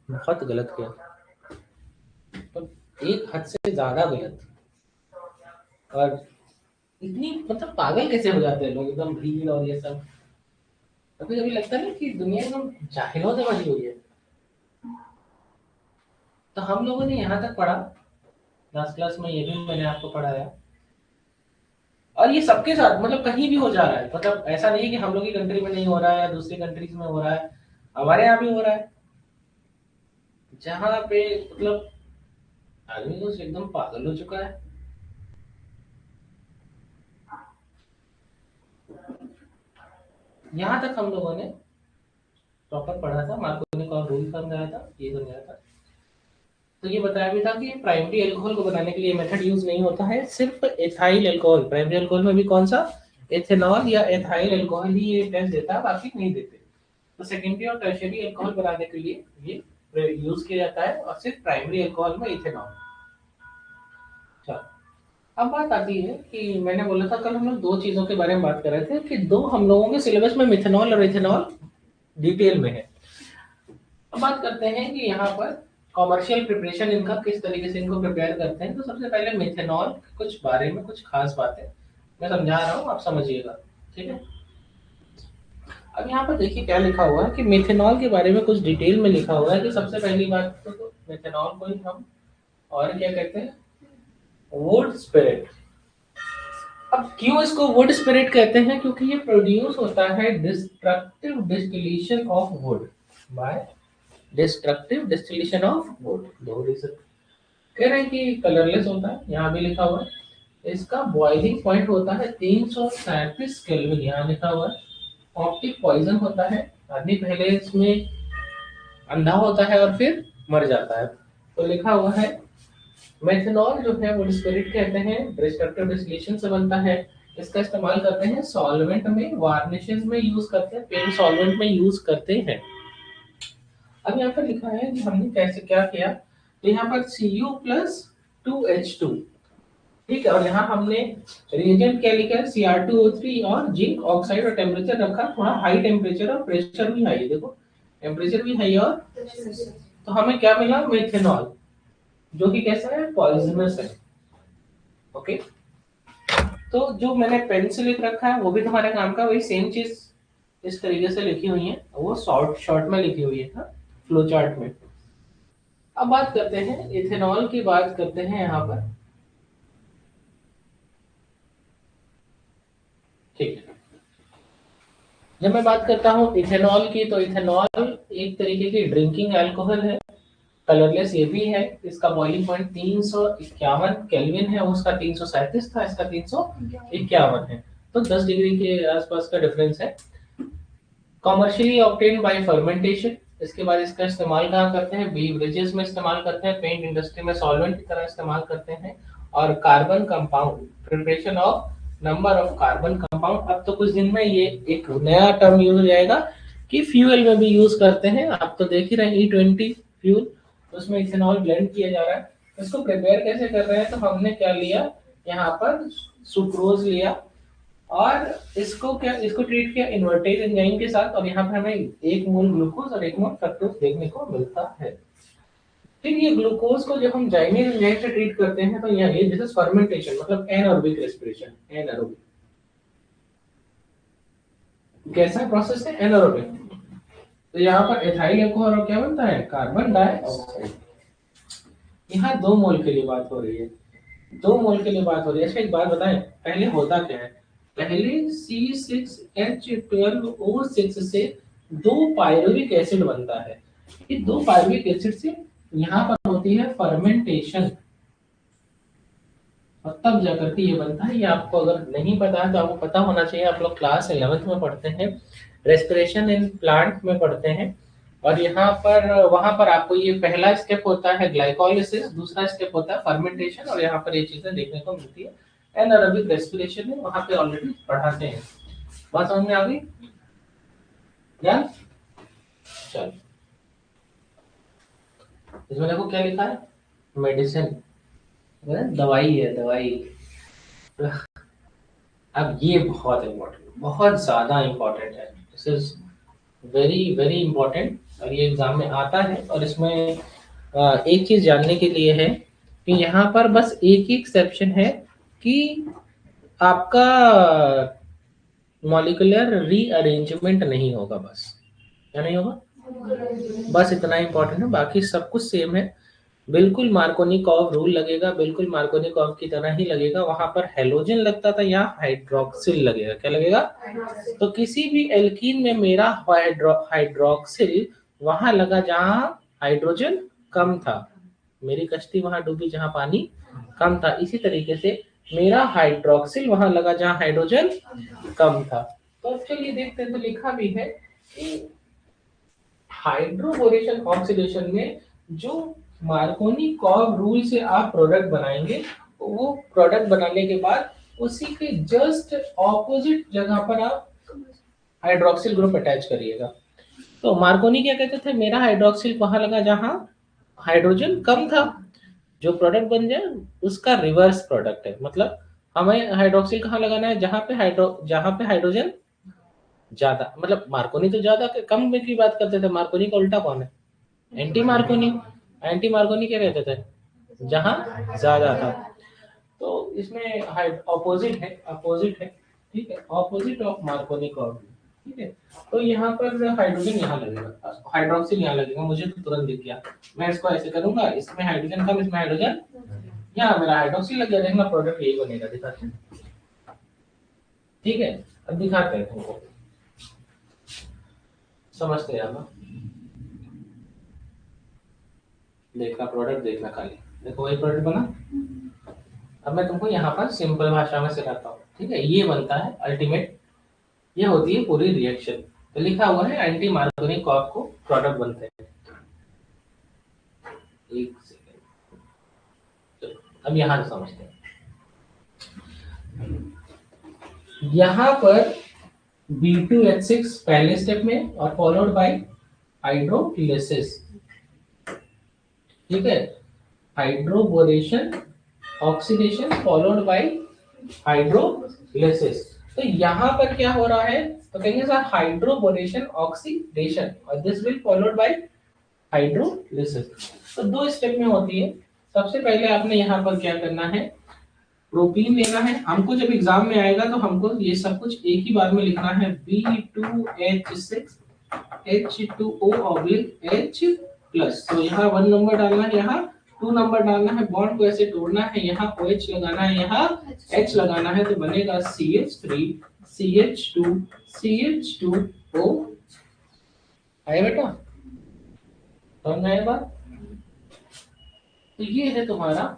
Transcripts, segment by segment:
बहुत गलत किया, तो एक हद से ज्यादा गलत। और इतनी मतलब पागल कैसे हो जाते हैं लोग, एकदम भीड़ और ये सब। कभी कभी लगता है ना कि दुनिया एकदम जाहिलों से भरी हुई है। तो हम लोगों ने यहाँ तक पढ़ा, 10 क्लास में ये भी मैंने आपको पढ़ाया। और ये सबके साथ मतलब कहीं भी हो जा रहा है, मतलब ऐसा नहीं है कि हम लोग की कंट्री में नहीं हो रहा है या दूसरी कंट्रीज में हो रहा है, हमारे यहाँ भी हो रहा है। जहाँ पे मतलब आदमी तो एकदम पागल हो चुका है। यहाँ तक हम लोगों ने प्रॉपर पढ़ा था, मार्को ने कौन रूल समझाया था, ये समझाया था। तो ये बताया भी था कि प्राइमरी अल्कोहल को बनाने के लिए मेथड यूज नहीं होता है, सिर्फ एथाइल अल्कोहल। प्राइमरी अल्कोहल में भी कौन सा, एथेनॉल या एथाइल अल्कोहल ही ये टेस्ट देता है, बाकी नहीं देते। तो सेकेंडरी और टर्शियरी अल्कोहल बनाने के लिए ये यूज किया जाता है, और सिर्फ प्राइमरी अल्कोहल में इथेनॉल। अच्छा, अब बात आती है कि मैंने बोला था कल हम लोग दो चीजों के बारे में बात कर रहे थे कि दो हम लोगों के सिलेबस में मिथेनॉल और इथेनॉल डिटेल में है। अब बात करते हैं कि यहाँ पर कॉमर्शियल प्रिपरेशन इनका किस तरीके से इनको प्रिपेयर करते हैं। तो सबसे पहले मिथेनॉल कुछ बारे में कुछ खास बातें मैं समझा रहा हूँ, आप समझिएगा, ठीक है। अब यहाँ पर देखिए क्या लिखा हुआ है कि मिथेनॉल के बारे में कुछ डिटेल में लिखा हुआ है कि सबसे पहली बात तो मिथेनॉल को ही हम और क्या कहते हैं, वुड स्पिरिट। अब क्यों इसको वुड स्पिरिट कहते हैं, क्योंकि ये प्रोड्यूस होता है destructive distillation of would buy destructive distillation of would. दो रीजन कह रहे हैं कि कलरलेस होता है, यहाँ भी लिखा हुआ है। इसका बॉइलिंग पॉइंट होता है 337 केल्विन, यहाँ लिखा हुआ है। ऑप्टिक पॉइजन होता है, आदमी पहले इसमें अंधा होता है और फिर मर जाता है। तो लिखा हुआ है मेथनॉल जो है वो स्पिरिट कहते हैं, डिस्ट्रक्टिव डिस्टिलेशन से बनता है। इसका इस्तेमाल करते हैं सॉल्वेंट में, वार्निशेस में यूज करते हैं, पेंट सॉल्वेंट में यूज करते हैं। अब यहाँ पर लिखा है कि हमने कैसे क्या किया, तो यहाँ पर Cu+2H2, ठीक है। और यहाँ हमने रिएजेंट क्या लिखा है, Cr2O3 और जिंक ऑक्साइड, और टेम्परेचर रखा थोड़ा हाई टेम्परेचर, और प्रेशर भी हाई है, देखो टेम्परेचर भी हाई। और तो हमें क्या मिला, मेथेनॉल, जो कि कैसा है, पॉइजनस है। ओके, तो जो मैंने पेन से लिख रखा है वो भी तुम्हारे काम का, वही सेम चीज इस तरीके से लिखी हुई है, वो शॉर्ट शॉर्ट में लिखी हुई है फ्लो चार्ट में। अब बात करते हैं इथेनॉल की, बात करते हैं यहाँ पर, ठीक है। जब मैं बात करता हूँ इथेनॉल की, तो इथेनॉल एक तरीके की ड्रिंकिंग अल्कोहल है, कलरलेस ये भी है। इसका बॉइलिंग पॉइंट 351 केल्विन है, उसका 337 था, इसका 351 है। तो 10 डिग्री के आसपास का डिफरेंस है। Commercially obtain bye fermentation. इसके बाद इसका इस्तेमाल कहाँ करते हैं, बीवरेजेस में इस्तेमाल करते हैं, पेंट इंडस्ट्री में सॉल्वेंट की तरह इस्तेमाल करते हैं। और carbon compound, preparation of number of carbon compound. अब तो कुछ दिन में ये एक नया टर्म यूज हो जाएगा कि फ्यूल में भी यूज करते हैं। आप तो देख ही रहे हैं E20 फ्यूल, उसमें इथेनॉल ब्लेंड किया जा रहा है। इसको प्रिपेयर कैसे कर रहे हैं, तो हमने क्या लिया, यहाँ पर सुक्रोज लिया, और इसको ट्रीट किया इन्वर्टेज एंजाइम के साथ, और यहाँ पर हमें 1 मोल ग्लूकोज और 1 मोल फ्रक्टोज देखने को मिलता है। फिर ये ग्लूकोज को जब हम जाइमीन एंजाइम से ट्रीट करते हैं, तो यहाँ ये दिस फर्मेंटेशन, मतलब एनारोबिक रेस्पिरेशन, एनारोबिक कैसा प्रोसेस है, एनारोबिक। तो यहाँ पर एथाइल अल्कोहल और क्या बनता है, कार्बन डाइऑक्साइड। यहाँ 2 मोल के लिए बात हो रही है, 2 मोल के लिए बात हो रही है। अच्छा एक बात बताएं, पहले होता क्या है, पहले C6H12O6 से 2 पायरुविक एसिड बनता है। ये 2 पायरुविक एसिड से यहाँ पर होती है फर्मेंटेशन, और तब जाकर के ये बनता है। ये आपको अगर नहीं पता है तो आपको पता होना चाहिए, आप लोग क्लास 11th में पढ़ते हैं, रेस्पिरेशन इन प्लांट में पढ़ते हैं। और यहाँ पर वहां पर आपको ये पहला स्टेप होता है ग्लाइकोलिसिस, दूसरा स्टेप होता है फर्मेंटेशन, और यहाँ पर ये चीजें देखने को मिलती है। एनारोबिक रेस्पिरेशन में वहां पे ऑलरेडी पढ़ाते हैं। बात समझ में आ गई, ध्यान। चलो, इसमें देखो क्या लिखा है, मेडिसिन, दवाई है, दवाई। अब ये बहुत इम्पोर्टेंट, बहुत ज्यादा इम्पोर्टेंट है, this is very very important. और ये एग्जाम में आता है। और इसमें एक चीज जानने के लिए है कि यहाँ पर बस एक ही एक्सेप्शन है कि आपका मॉलिक्यूलर रीअरेंजमेंट नहीं होगा, बस। क्या नहीं होगा? बस इतना इंपॉर्टेंट है, बाकी सब कुछ सेम है। बिल्कुल मार्कोनिकॉव रूल लगेगा, बिल्कुल मार्कोनिकॉव की तरह ही लगेगा। वहां पर हेलोजन लगता था, यहाँ हाइड्रोक्सिल लगेगा। क्या लगेगा? तो किसी भी एल्कीन में मेरा हाइड्रोक्सिल वहां लगा जहां हाइड्रोजन कम था। मेरी कश्ती वहां डूबी जहां पानी कम था। इसी तरीके से मेरा हाइड्रोक्सिल वहां लगा जहां हाइड्रोजन कम था। तो चलिए देखते हैं, तो लिखा भी है कि हाइड्रोबोरेशन ऑक्सीडेशन में जो मार्कोनी-कॉव रूल से आप प्रोडक्ट बनाएंगे, वो प्रोडक्ट बनाने के बाद उसी के जस्ट ऑपोजिट जगह पर आप हाइड्रोक्सिल ग्रुप अटैच करिएगा। तो मार्कोनी क्या कहते थे? मेरा हाइड्रोक्सिल वहां लगा जहां हाइड्रोजन कम था। जो प्रोडक्ट बन जाए उसका रिवर्स प्रोडक्ट है। मतलब हमें हाइड्रोक्सिल कहाँ लगाना है? जहां पे हाइड्रोजन ज्यादा। मतलब मार्कोनी तो ज्यादा कम में की बात करते थे, मार्कोनी का उल्टा कौन है? Anti Markovnikov. एंटी मार्कोनी क्या कहते थे? जहां ज्यादा था। तो इसमें ऑपोजिट है, अपोजिट है। ठीक है, ऑपोजिट ऑफ मार्कोनी कर्व। ठीक है, तो यहाँ पर हाइड्रोजन यहाँ लगेगा, हाइड्रोक्सिल यहाँ लगेगा। मुझे तो तुरंत दिख गया। मैं इसको ऐसे करूंगा, इसमें हाइड्रोजन कम, इसमें हाइड्रोजन, यहाँ मेरा हाइड्रोक्सिल लग गया। देखना प्रोडक्ट यही बनेगा। दिखाते हैं। ठीक है, अब दिखाते हैं तुमको, समझते हैं आप। देखना प्रोडक्ट, देखना खाली। देखो वही प्रोडक्ट बना। अब मैं तुमको यहाँ पर सिंपल भाषा में सिखाता हूँ। ठीक है, ये बनता है अल्टीमेट, ये होती है पूरी रिएक्शन। तो लिखा हुआ है एंटी मार्कोनी कॉक को प्रोडक्ट बनते हैं। एक सेकेंड, चलो अब यहाँ से समझते हैं। यहाँ पर B2H6 पहले स्टेप में और फॉलोड बाय हाइड्रोलिसिस। ठीक है, hydroboration oxidation followed by hydrolysis. तो यहाँ पर क्या हो रहा है? तो कहेंगे सर हाइड्रोबोरेशन ऑक्सीडेशन, और this will followed by hydrolysis. तो दो स्टेप में होती है। सबसे पहले आपने यहाँ पर क्या करना है? प्रोपीन लेना है। हमको जब एग्जाम में आएगा तो हमको ये सब कुछ एक ही बार में लिखना है। B2H6 H2O oblique H plus. तो यहाँ 1 नंबर डालना है, यहाँ 2 नंबर डालना है। बॉन्ड को ऐसे तोड़ना है, यहाँ OH लगाना है, यहाँ H लगाना है। तो बनेगा CH3 CH2 CH2O। आया बेटा? समझ में आया बात? तो ये है तुम्हारा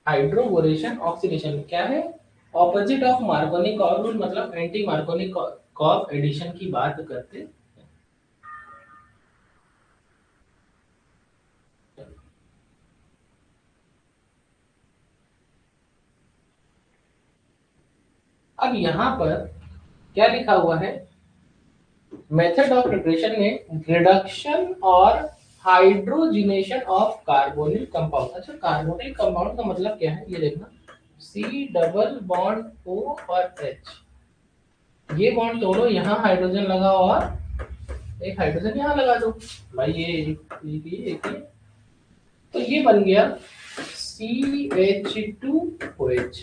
हाइड्रोबोरेशन ऑक्सीडेशन। क्या है? ऑपोजिट ऑफ मार्कोनी कॉर्व रूल, मतलब एंटी मार्कोनी कॉर्व एडिशन की बात करते। अब यहाँ पर क्या लिखा हुआ है? मेथड ऑफ प्रिपरेशन में रिडक्शन और हाइड्रोजिनेशन ऑफ कार्बोनिल कंपाउंड। अच्छा, कार्बोनिल कंपाउंड का मतलब क्या है? ये देखना, C डबल बॉन्ड O और H। ये बॉन्ड तोड़ो, यहाँ हाइड्रोजन लगा और एक हाइड्रोजन यहाँ लगा दो। भाई ये एक ही। तो ये बन गया CH2OH।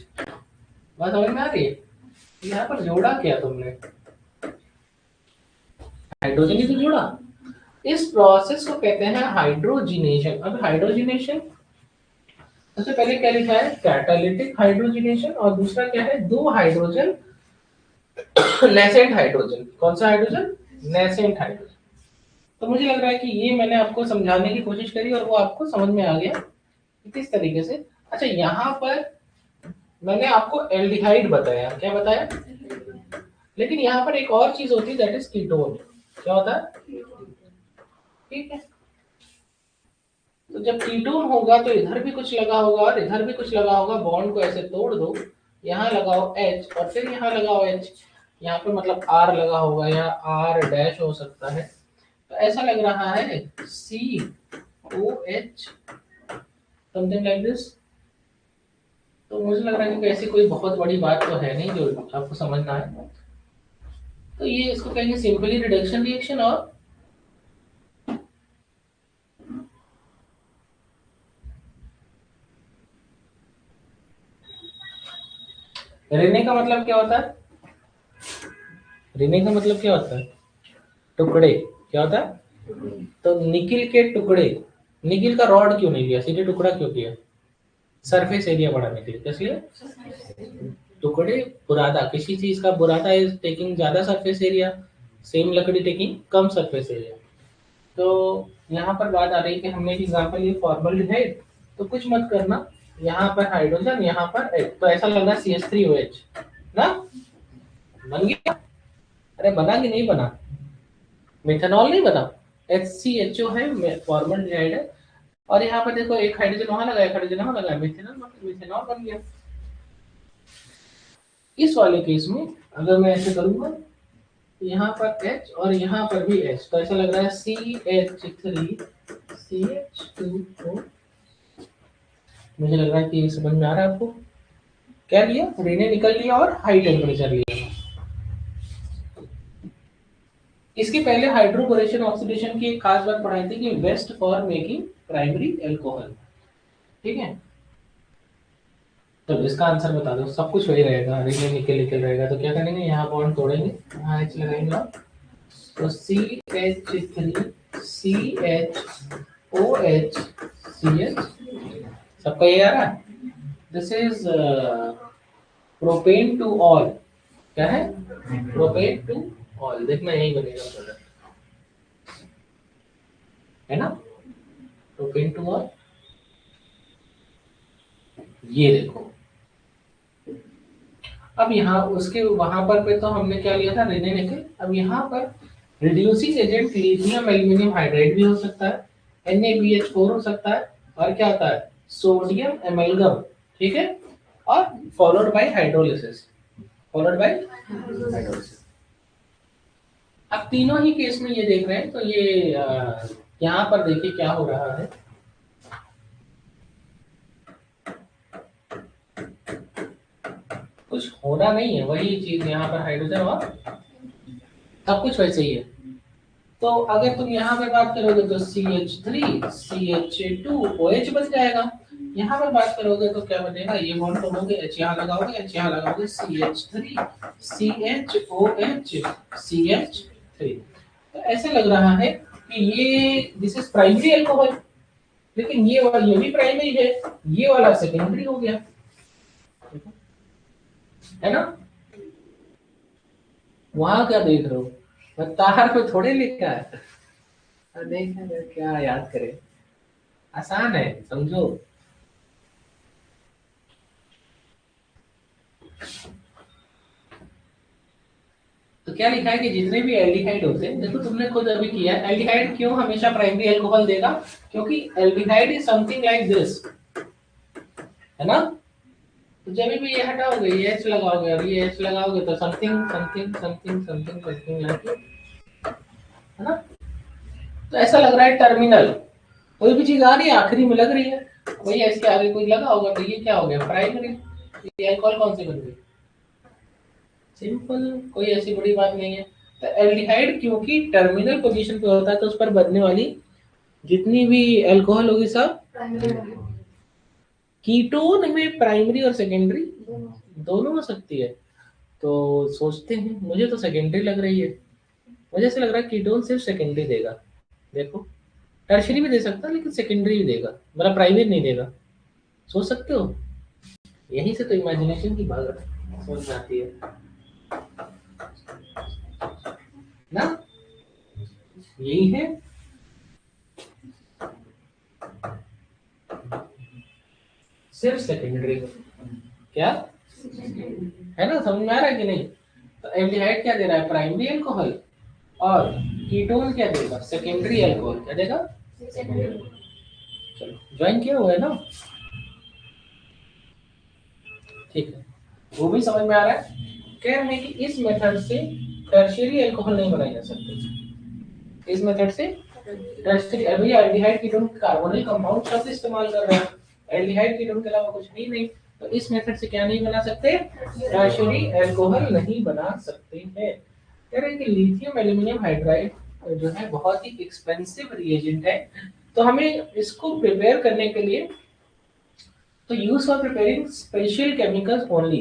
बात समझ में आ रही है? यहाँ पर जोड़ा क्या तुमने? हाइड्रोजन ही तो जोड़ा। इस प्रोसेस को कहते हैं हाइड्रोजिनेशन। अब हाइड्रोजिनेशन सबसे पहले क्या लिखा है? Catalytic hydrogenation. और दूसरा क्या है? दो हाइड्रोजन नेसेंट हाइड्रोजन। कौन सा हाइड्रोजन? Nascent hydrogen. तो मुझे लग रहा है कि ये मैंने आपको समझाने की कोशिश करी और वो आपको समझ में आ गया किस तरीके से। अच्छा, यहाँ पर मैंने आपको एल्डिहाइड बताया। क्या बताया? लेकिन यहाँ पर एक और चीज होती है, दैट इज कीटोन। क्या होता है? ठीक है, तो जब कीटोन होगा तो इधर भी कुछ लगा होगा और इधर भी कुछ लगा होगा। बॉन्ड को ऐसे तोड़ दो, यहाँ लगाओ H और फिर यहाँ लगाओ H। यहाँ पे मतलब R लगा होगा, यहाँ R डैश हो सकता है। तो ऐसा लग रहा है COH, समथिंग लाइक दिस। तो मुझे लग रहा है कि ऐसी कोई बहुत बड़ी बात तो है नहीं जो आपको समझना है। तो ये इसको कहेंगे सिंपली रिडक्शन रिएक्शन। और रेने का मतलब क्या होता है? रेने का मतलब क्या होता है? टुकड़े। क्या होता है? तो निकिल के टुकड़े, निकिल का रॉड क्यों नहीं लिया, सीधे टुकड़ा क्यों किया? सरफेस एरिया बढ़ाने के लिए। किस लिए? टुकड़े बुरादा, किसी चीज का बुरादा इज टेकिंग ज्यादा सरफेस एरिया, सेम लकड़ी टेकिंग कम सरफेस एरिया। तो यहाँ पर बात आ रही है कि हमने एक एग्जांपल ये फॉर्मल्डिहाइड, तो कुछ मत करना, यहाँ पर हाइड्रोजन, यहाँ पर H, तो ऐसा लग रहा है CH3OH ना, बन गया। अरे बना कि नहीं बना? मिथेनॉल नहीं बना, HCHO है, फॉर्मल्डिहाइड है। और यहाँ पर देखो एक हाइड्रोजन वहां लगा, एक हाइड्रोजन वहां लगा, मिथेनॉल, मिथेनॉल बन गया। इस वाले केस में अगर मैं ऐसे करूंगा, यहाँ पर H और यहाँ पर भी H, तो ऐसा लग रहा है CH3 CH2O। मुझे लग रहा है कि ये समझ में आ रहा है आपको। क्या लिया? रेने निकल लिया और हाई टेम्परेचर लिया। इसके पहले हाइड्रोबोरेशन ऑक्सीडेशन की एक खास बात पढ़ाई थी कि best for making primary alcohol. ठीक है, तो इसका आंसर बता दो। सब कुछ वही रहेगा, रेने निकल निकल रहेगा, तो क्या करेंगे, यहाँ बॉन्ड तोड़ेंगे, यहाँ H लगाएंगे, तो CH3 CHOH CH। सबका ये आ रहा है? This is propane two all. क्या है? Propane two all. देखना यही बनेगा प्रोडक्ट, है ना, प्रोपेन टू ऑल। ये देखो, अब यहाँ उसके वहां पर पे तो हमने क्या लिया था, रेने निकल। अब यहाँ पर reducing agent lithium aluminium hydride भी हो सकता है, NaBH4 हो सकता है, और क्या होता है, सोडियम एमलगम। ठीक है, और followed by hydrolysis, followed by hydrolysis. अब तीनों ही केस में ये देख रहे हैं, तो ये यहाँ पर देखिए क्या हो रहा है। कुछ होना नहीं है, वही चीज यहाँ पर हाइड्रोजन और सब कुछ वैसे ही है। तो अगर तुम यहाँ पे बात करोगे तो CH3 CH2OH बन जाएगा। यहाँ पर बात करोगे तो क्या बनेगा, ये बॉन्ड तोड़ोगे, H यहाँ लगाओगे, H यहाँ लगाओगे, CH3 CHOH CH3। तो ऐसे लग रहा है कि ये दिस इज प्राइमरी अल्कोहल, लेकिन ये भी प्राइमरी है, ये वाला सेकेंडरी हो गया, है ना। वहां क्या देख रहे हो, मैं तार पे थोड़े लिखा है, देखें क्या याद करें, आसान है, समझो। तो क्या लिखा है कि जितने भी एल्डिहाइड होते हैं, देखो तुमने खुद अभी किया, एल्डिहाइड क्यों हमेशा प्राइमरी अल्कोहल देगा, क्योंकि aldehyde is something like this, है ना। तो जब भी ये हटाओगे, ये H लगाओगे और ये H लगाओगे, तो something something something something something like, है ना। तो ऐसा लग रहा है टर्मिनल, कोई भी चीज आ रही है आखिरी में लग रही है, वही इसके आगे कोई लगा होगा, तो ये क्या हो गया, प्राइमरी। ये अल्कोहल कौन सी बन गई, सिंपल, कोई ऐसी बड़ी बात नहीं है। तो एल्डिहाइड क्योंकि टर्मिनल पोजीशन पे होता है, तो उस पर बनने वाली जितनी भी अल्कोहल होगी सब कीटोन में प्राइमरी और सेकेंडरी दोनों हो सकती है। तो सोचते हैं, मुझे तो सेकेंडरी लग रही है, मुझे ऐसा लग रहा है कीटोन सिर्फ सेकेंडरी देगा। देखो, टर्शरी भी दे सकता है, लेकिन सेकेंडरी भी देगा, मतलब प्राइमरी नहीं देगा। सोच सकते हो, यहीं से तो इमेजिनेशन की बात समझ में आती है ना, यही है। सिर्फ सेकेंडरी, क्या है ना, समझ में आ रहा है कि नहीं। तो एल्डिहाइड क्या दे रहा है, प्राइमरी अल्कोहल, और कीटोन क्या देगा, सेकेंडरी अल्कोहल, क्या देगा। चलो ज्वाइन किया हुआ है ना, ठीक है, वो भी समझ में आ रहा है। कह रहे हैं कि इस मेथड से टर्शियरी अल्कोहल नहीं बनाई जा सकती, इस मेथड से टर्शियरी, अभी एल्डिहाइड कीटोन कार्बोनिल कंपाउंड शब्द इस्तेमाल कर रहे हैं, एल्डिहाइड कीटोन के अलावा कुछ नहीं, तो इस मेथड से क्या नहीं बना सकते, टर्शियरी अल्कोहल नहीं बना सकते हैं। कह रहे हैं कि लिथियम एल्यूमिनियम हाइड्राइड जो है बहुत ही एक्सपेंसिव रिएजेंट है, तो हमें इसको प्रिपेयर करने के लिए तो use for preparing special chemicals only.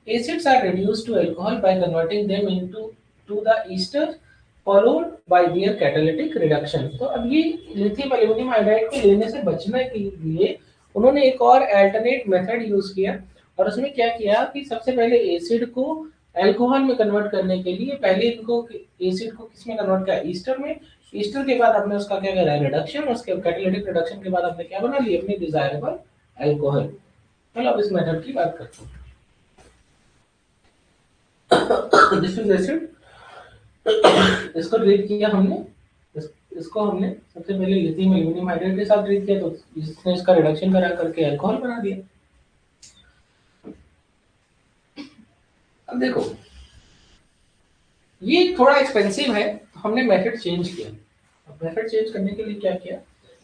Acids are reduced to alcohol by converting them into to the ester followed by their catalytic reduction. तो अब ये लिथियम एल्यूमिनियम हाइड्राइड को लेने से बचने के लिए उन्होंने एक और अल्टरनेट मेथड यूज किया, और उसमें क्या किया कि सबसे पहले एसिड को अल्कोहल में कन्वर्ट करने के लिए पहले इनको एसिड को किस में कन्वर्ट किया, ईस्टर में। ईस्टर के बाद आपने उसका क्या करा, रिडक्शन, उसके कैटालिटिक रिडक्शन के बाद आपने क्या बना ली, अपनी डिजायरेबल अल्कोहल। चलो अब इस मेथड की बात करते हैं। दिस इज एसिड, इसको ट्रीट किया हमने, इसको हमने सबसे पहले लिथियम एल्यूमिनियम हाइड्राइड के साथ ट्रीट किया, तो इसने इसका रिडक्शन करा करके अल्कोहल बना दिया। अब देखो ये थोड़ा एक्सपेंसिव है, तो हमने मेथड चेंज किया। अब मेथड चेंज करने के लिए क्या किया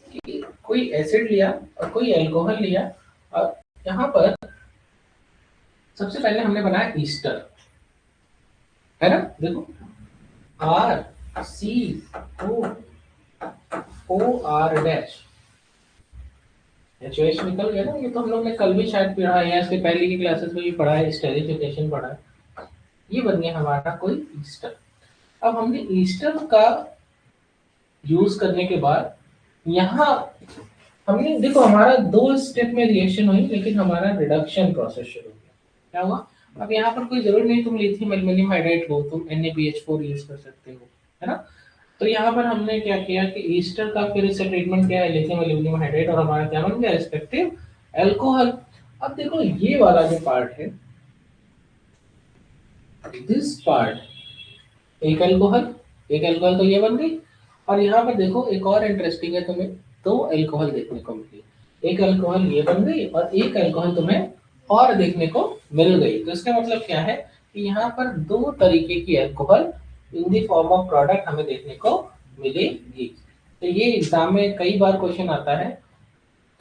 कि कोई एसिड लिया और कोई अल्कोहल लिया, और यहाँ पर सबसे पहले हमने बनाया ईस्टर, है ना। देखो RCOOR HOH निकल गया ना, ये तो हम लोग ने कल भी शायद पढ़ा है, इसके पहले की क्लासेस में भी पढ़ा है, स्टेरिफिकेशन पढ़ा है। ये बन गया हमारा कोई ईस्टर। अब हमने ईस्टर का यूज करने के बाद यहाँ हमने देखो हमारा 2 स्टेप में रिएक्शन हुई, लेकिन हमारा रिडक्शन प्रोसेस शुरू हो गया। क्या हुआ, अब यहाँ पर कोई जरूरी नहीं तुम लिथियम एल्यूमिनियम हाइड्राइड लो, तुम NaBH4 यूज कर सकते हो, है ना। तो यहाँ पर हमने क्या किया कि ईस्टर का फिर इससे ट्रीटमेंट किया है लिथियम एल्यूमिनियम हाइड्राइड, और हमारा क्या बन गया, रिस्पेक्टिव अल्कोहल। अब देखो ये वाला जो पार्ट है, दिस पार्ट, एक अल्कोहल तो ये बन गई, और यहाँ पर देखो एक और इंटरेस्टिंग है, तुम्हें 2 अल्कोहल देखने को मिली, एक अल्कोहल ये बन गई और एक अल्कोहल तुम्हें और देखने को मिल गई। तो इसका मतलब क्या है कि यहाँ पर 2 तरीके की alcohol in the form of product हमें देखने को मिलेगी। तो ये एग्जाम में कई बार क्वेश्चन आता है,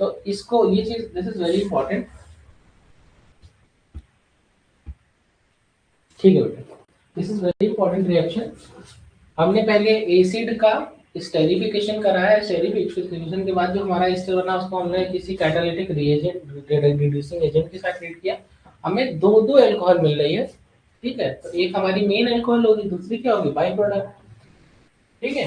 तो इसको ये चीज, दिस इज वेरी इंपॉर्टेंट, ठीक है बेटा। This is very important reaction. हमने पहले एसिड का स्टेरिफिकेशन कराया है, स्टेरिफिकेशन के बाद जो हमारा एस्टर बना उसको हमने किसी कैटालिटिक रिएजेंट रिड्यूसिंग एजेंट के साथ ट्रीट किया, हमें 2 अल्कोहल मिल रही है, ठीक है। तो एक हमारी मेन अल्कोहल होगी, दूसरी क्या होगी, बाई प्रोडक्ट, ठीक है।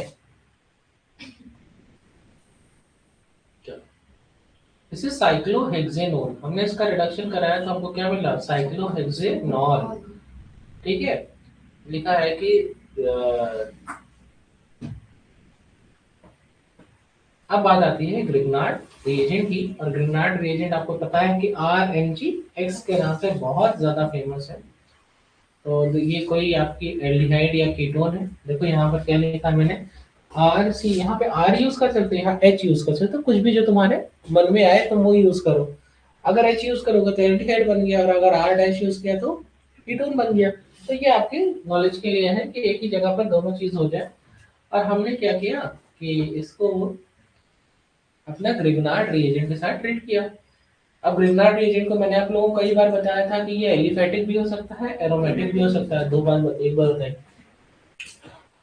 दिस इज साइक्लोहेक्सेनोल, हमने इसका रिडक्शन कराया तो आपको क्या मिला, साइक्लोहेक्सेनॉल, ठीक है। लिखा है कि अब बात आती है ग्रिग्नार्ड रिएजेंट की, और ग्रिग्नार्ड रिएजेंट आपको पता है कि RNGX के नाम से बहुत ज्यादा फेमस है। तो ये कोई आपकी एल्डिहाइड या कीटोन है। देखो यहाँ पर क्या लिखा है मैंने, RC, यहाँ पे R यूज कर सकते हो, यहाँ H यूज कर सकते हो, कुछ भी जो तुम्हारे मन में आए तुम वो यूज करो। अगर H यूज करोगे तो एल्डिहाइड बन गया, और अगर R डैश यूज किया तो कीटोन बन गया। तो ये आपके नॉलेज के लिए है कि एक ही जगह पर दोनों चीज हो जाए। और हमने क्या किया कि इसको अपना ग्रिग्नार्ड रिएजेंट के साथ ट्रीट किया। अब ग्रिग्नार्ड रिएजेंट को मैंने आप लोगों को कई बार बताया था कि ये एलिफेटिक भी हो सकता है, एरोमेटिक भी हो सकता है, 2 बार, एक बार बताई।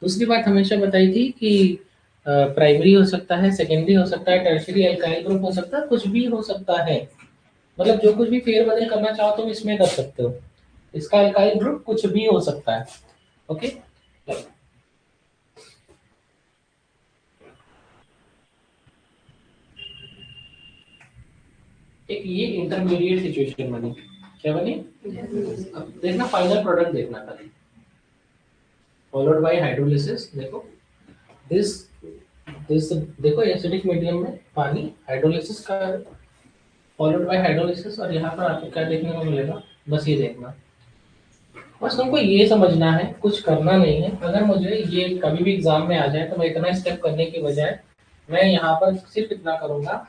दूसरी बात हमेशा बताई थी कि प्राइमरी हो सकता है, सेकेंडरी हो सकता है, टर्शियरी अल्काइल ग्रुप हो सकता है, कुछ भी हो सकता है। मतलब जो कुछ भी फेरबदल करना चाहो तुम इसमें कर सकते हो, इसका अल्काइल ग्रुप कुछ भी हो सकता है, ओके। एक ये इंटरमीडिएट सिचुएशन बनी, क्या बनी, अब देखना फाइनल प्रोडक्ट देखना खाली, फॉलोड बाय हाइड्रोलिसिस। देखो दिस दिस देखो एसिडिक मीडियम में पानी, हाइड्रोलिसिस का फॉलोड बाय हाइड्रोलिसिस, और यहाँ पर आपको क्या देखने को मिलेगा, बस ये देखना। बस तुमको ये समझना है, कुछ करना नहीं है। अगर मुझे ये कभी भी एग्जाम में आ जाए तो मैं इतना स्टेप करने के बजाय मैं यहाँ पर सिर्फ इतना करूंगा,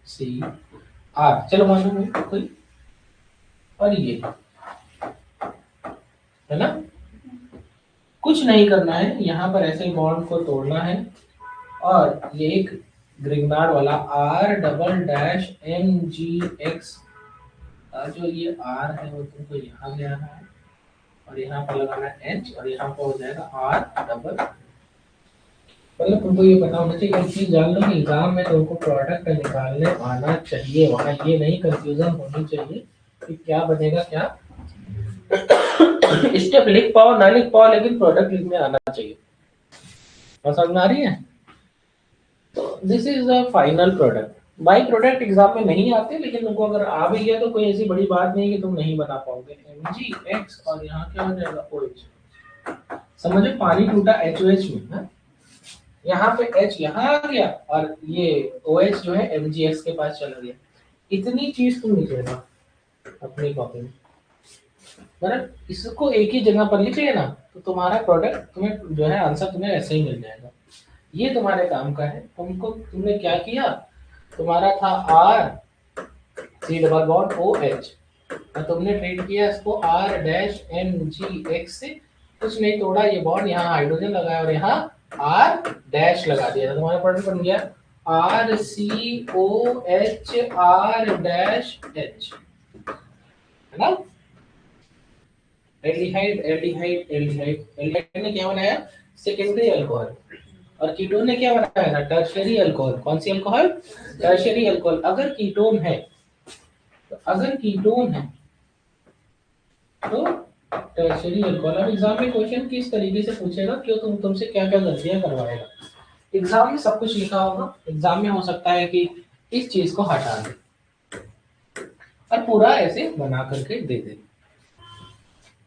RCR, चलो मान लो कोई, और ये है ना, कुछ नहीं करना है, यहाँ पर ऐसे बॉन्ड को तोड़ना है, और ये एक ग्रिग्नार्ड वाला R डबल डैश MgX जो ये R है वो तुमको यहाँ ले आना है और यहाँ पर लगाना है H और यहाँ पर हो जाएगा R डबल। मतलब तुमको ये पता होना चाहिए, एक चीज जान लो कि एग्जाम में तुमको प्रोडक्ट निकालने आना चाहिए, वहाँ ये नहीं कंफ्यूजन होनी चाहिए कि क्या बनेगा क्या। स्टेप लिख पाओ ना लिख पाओ लेकिन प्रोडक्ट लिखने आना चाहिए। समझ में आ रही है? तो this is the final product. By product exam में नहीं आते, लेकिन तुमको अगर आ भी गया तो कोई ऐसी बड़ी बात नहीं कि तुम नहीं बना पाओगे। MgX और यहाँ क्या हो जाएगा OH। समझो पानी टूटा HOH में है? यहाँ पे H यहाँ आ गया और ये OH जो है MgX के पास चला गया। इतनी चीज तुम लिखेगा अपनी कॉपी में, मतलब इसको एक ही जगह पर लिख लेना तो तुम्हारा प्रोडक्ट तुम्हें जो है आंसर तुम्हें ऐसे ही मिल जाएगा। ये तुम्हारे काम का है। तुमने क्या किया, तुम्हारा था R C double bond OH और तुमने ट्रीट किया इसको R डैश MgX से, कुछ नहीं तोड़ा ये बॉन्ड, यहाँ हाइड्रोजन लगाया और यहाँ R डैश लगा दिया, तो तुम्हारा प्रोडक्ट बन गया RCOH R डैश H, है ना? एल्डिहाइड एल्डिहाइड एल्डिहाइड एल्डिहाइड ने क्या बनाया, सेकेंडरी अल्कोहल, और कीटोन ने क्या बनाया था, टर्शियरी अल्कोहल। कौन सी अल्कोहल, टर्शियरी अल्कोहल। अगर कीटोन है तो टर्शियरी अल्कोहल। अब एग्जाम में क्वेश्चन किस तरीके से पूछेगा, क्यों तुमसे क्या क्या गलतियां करवाएगा। एग्जाम में सब कुछ लिखा होगा, एग्जाम में हो सकता है कि इस चीज को हटा दे और पूरा ऐसे बना करके दे दे।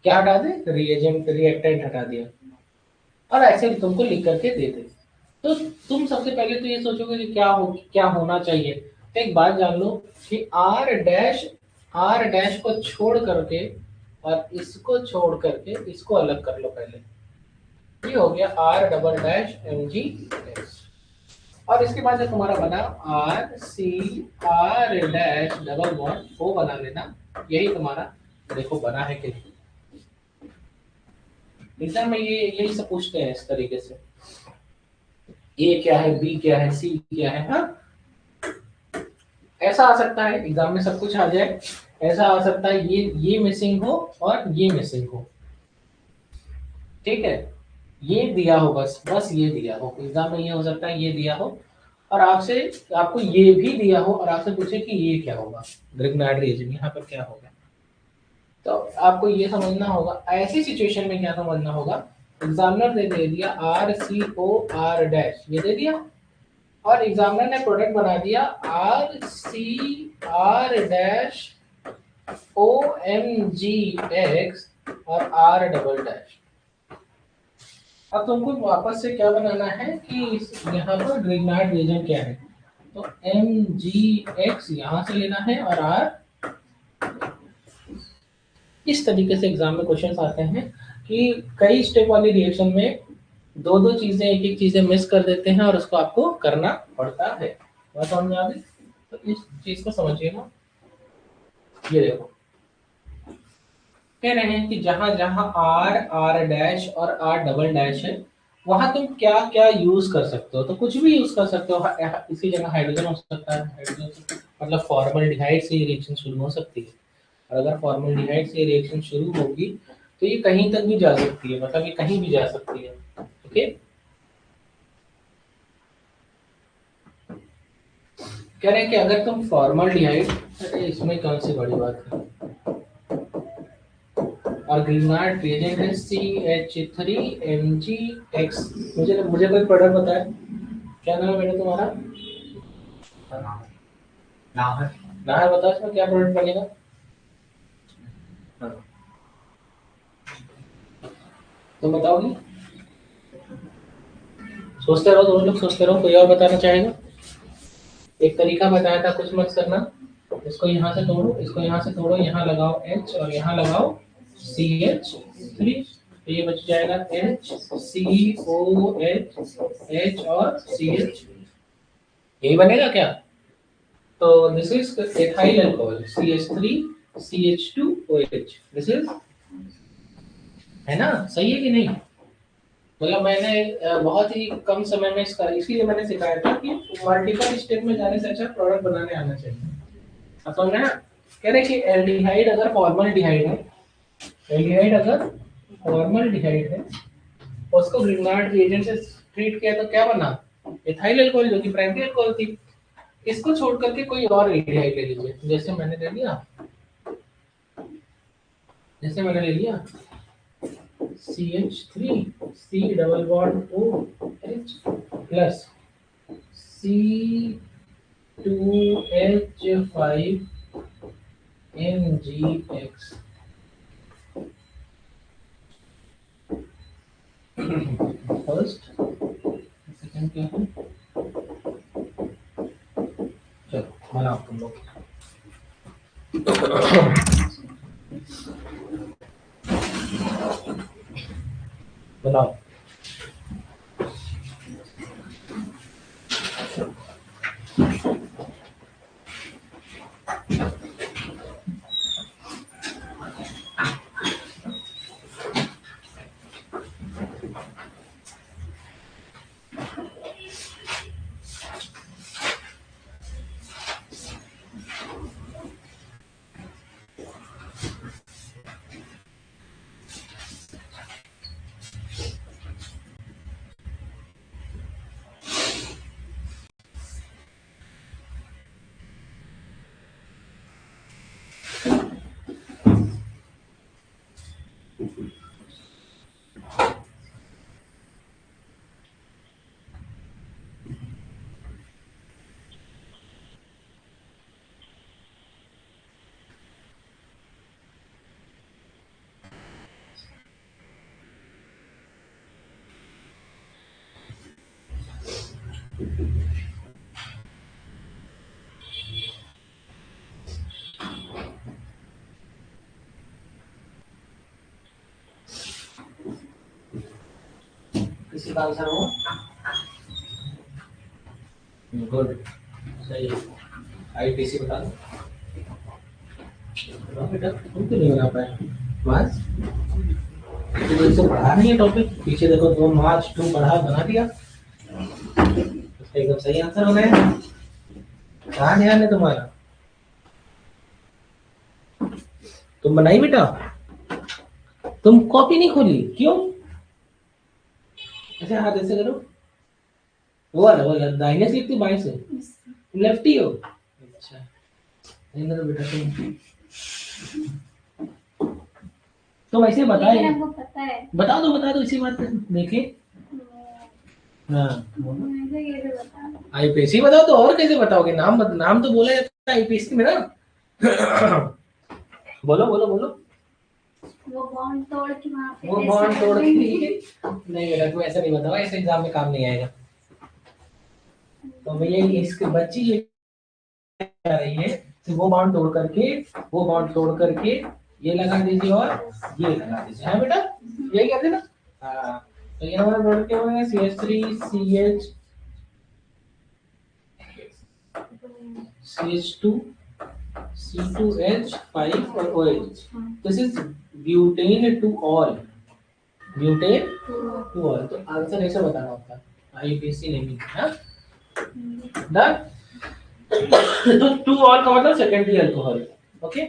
क्या हटा दे, रिएजेंट रिएक्टेंट हटा दिया और ऐसे तुमको लिख करके दे दे। तो तुम सबसे पहले तो ये सोचोगे कि क्या होना चाहिए। तो एक बात जान लो कि आर डैश को छोड़ करके और इसको छोड़ करके इसको अलग कर लो पहले। ये हो गया R डबल डैश MgX और इसके बाद जो तुम्हारा बना RCR डैश डबल बॉन्ड वो बना लेना। यही तुम्हारा देखो बना है कि नहीं। एग्जाम में ये यही सब पूछते हैं इस तरीके से, ए क्या है, बी क्या है, सी क्या है। हाँ, ऐसा आ सकता है एग्जाम में सब कुछ आ जाए, ऐसा आ सकता है ये मिसिंग हो और ये मिसिंग हो। ठीक है, ये दिया हो, बस ये दिया हो। एग्जाम में ये हो सकता है ये दिया हो और आपको ये भी दिया हो और आपसे पूछे कि ये क्या होगा, ग्रिग्नार्ड रीजन यहाँ पर क्या होगा। तो आपको ये समझना होगा, ऐसी सिचुएशन में क्या समझना होगा। एग्जामिनर ने दे दिया RCOR डैश, ये दे दिया और एग्जामिनर ने प्रोडक्ट बना दिया RCR डैश OMgX और R डबल डैश। अब तुमको वापस से क्या बनाना है कि यहाँ पर ग्रिग्नार्ड रीजन क्या है, तो MgX यहाँ से लेना है और R। इस तरीके से एग्जाम में क्वेश्चंस आते हैं कि कई स्टेप वाली रिएक्शन में दो चीजें एक चीजें मिस कर देते हैं और उसको आपको करना पड़ता है। बात समझ में आ गई? तो इस चीज को समझिएगा। ये देखो कह रहे हैं कि जहां जहां R डैश और R डबल डैश है वहां तुम क्या क्या यूज कर सकते हो, तो कुछ भी यूज कर सकते हो। इसी जगह हाइड्रोजन हो सकता है, हाइड्रोजन मतलब फॉर्मल्डिहाइड से रिएक्शन शुरू हो सकती है और अगर फॉर्मल्डिहाइड से रिएक्शन शुरू होगी तो ये कहीं तक भी जा सकती है, मतलब ये कहीं भी जा सकती है। ओके, कह रहे हैं कि अगर तुम फॉर्मल्डिहाइड, अरे इसमें कौन सी बड़ी बात है, और ग्रिग्नार्ड रिएजेंट है CH3MgX। मुझे कोई प्रोडक्ट बताए, क्या नाम है बेटा तुम्हारा? नाम है बताओ, इसमें क्या प्रोडक्ट बनेगा? तुम बताओगी? सोचते रहो, दोनों लोग सोचते रहो। कोई और बताना चाहेगा? एक तरीका बताया था, कुछ मत करना। इसको यहाँ से तोड़ो, इसको यहाँ से तोड़ो, यहाँ लगाओ H और यहाँ लगाओ CH3, तो ये बच जाएगा HCOH H और CH, यही बनेगा क्या? तो this is ethyl alcohol CH3 CH2OH। This is, है ना? सही है कि नहीं? मतलब मैंने बहुत ही कम समय में इसका, इसीलिए मैंने सिखाया था कि मल्टीपल स्टेप में जाने से अच्छा प्रोडक्ट बनाने आना चाहिए। अब समझ में आया? कह रहे कि एल्डिहाइड अगर फॉर्मल्डिहाइड है, एल्डिहाइड अगर फॉर्मल्डिहाइड है उसको ग्रिग्नार्ड रिएजेंट से ट्रीट किया तो क्या बना, इथाइल अल्कोहल, जो कि प्राइमरी अल्कोहल थी। इसको छोड़ करके कोई और एल्डिहाइड ले लीजिए, जैसे मैंने ले लिया, जैसे मैंने ले लिया CH3 C double bond OH plus C2H5 NGX। First second क्या है, चलो बनाओ तुम लोग। बनाओ। किसी का आंसर हो? गुड, सही है। IPC बता दो। बताओ बेटा, तुम क्यों नहीं बना पाए? बस तो इससे पढ़ा नहीं है टॉपिक, पीछे देखो 2 मार्च 2 पढ़ा, बना दिया, एकदम सही आंसर हो गया। कहाँ ध्यान है तुम्हारा? तुम बनाई बेटा? तुम कॉपी नहीं खोली क्यों? अच्छा हाथ ऐसे करो, वो वाला दाहिने से लिखती बाएं से? लेफ्टी हो? अच्छा नहीं तो बेटा तुम ऐसे बताए, बता दो इसी बात पे देखे। हाँ IPC बताओ तो और कैसे बताओगे? नाम तो बोला जाता है IPC में ना। बोलो बोलो बोलो। वो बॉन्ड तोड़ के वहाँ पे, वो बॉन्ड तोड़ के नहीं बेटा तुम ऐसा नहीं बताओ, ऐसे एग्जाम में काम नहीं आएगा। तो मैं ये इसके बच्ची ये कह रही है कि वो बॉन्ड तोड़ करके ये लगा दीजिए और ये लगा दीजिए, है बेटा? यही कहते ना? हाँ तो ये हमारा बॉन्ड क्या होगा, CH3 C2H5 और OH। This is butane two all, butane two all. तो आंसर ऐसे बताना होता है, IPC नहीं है डन। तो टू ऑल का मतलब सेकेंडरी अल्कोहल। ओके,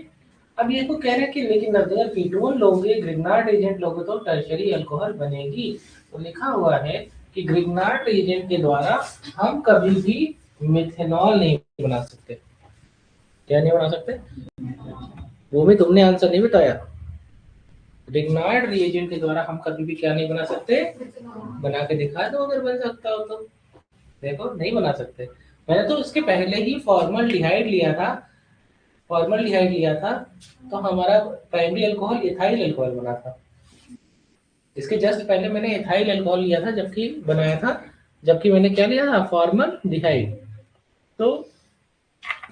अब ये तो कह रहे हैं कि लेकिन अगर कीटोन लोगे, ग्रिग्नार्ड एजेंट लोगे तो टर्शरी अल्कोहल बनेगी। तो लिखा हुआ है कि ग्रिग्नार्ड एजेंट के द्वारा हम कभी भी मिथेनॉल नहीं बना सकते। क्या नहीं बना सकते? वो भी तुमने आंसर नहीं बताया। ग्रिग्नार्ड रिएजेंट के द्वारा हम कभी भी क्या नहीं बना सकते? बना के दिखा दो अगर बन सकता हो तो। देखो नहीं बना सकते। मैंने तो उसके पहले ही फॉर्मल्डिहाइड लिया था, तो हमारा प्राइमरी अल्कोहल इथाइल अल्कोहल बना था। इसके जस्ट पहले मैंने इथाइल अल्कोहल लिया था जबकि बनाया था, जबकि मैंने क्या लिया था, फॉर्मल्डिहाइड। तो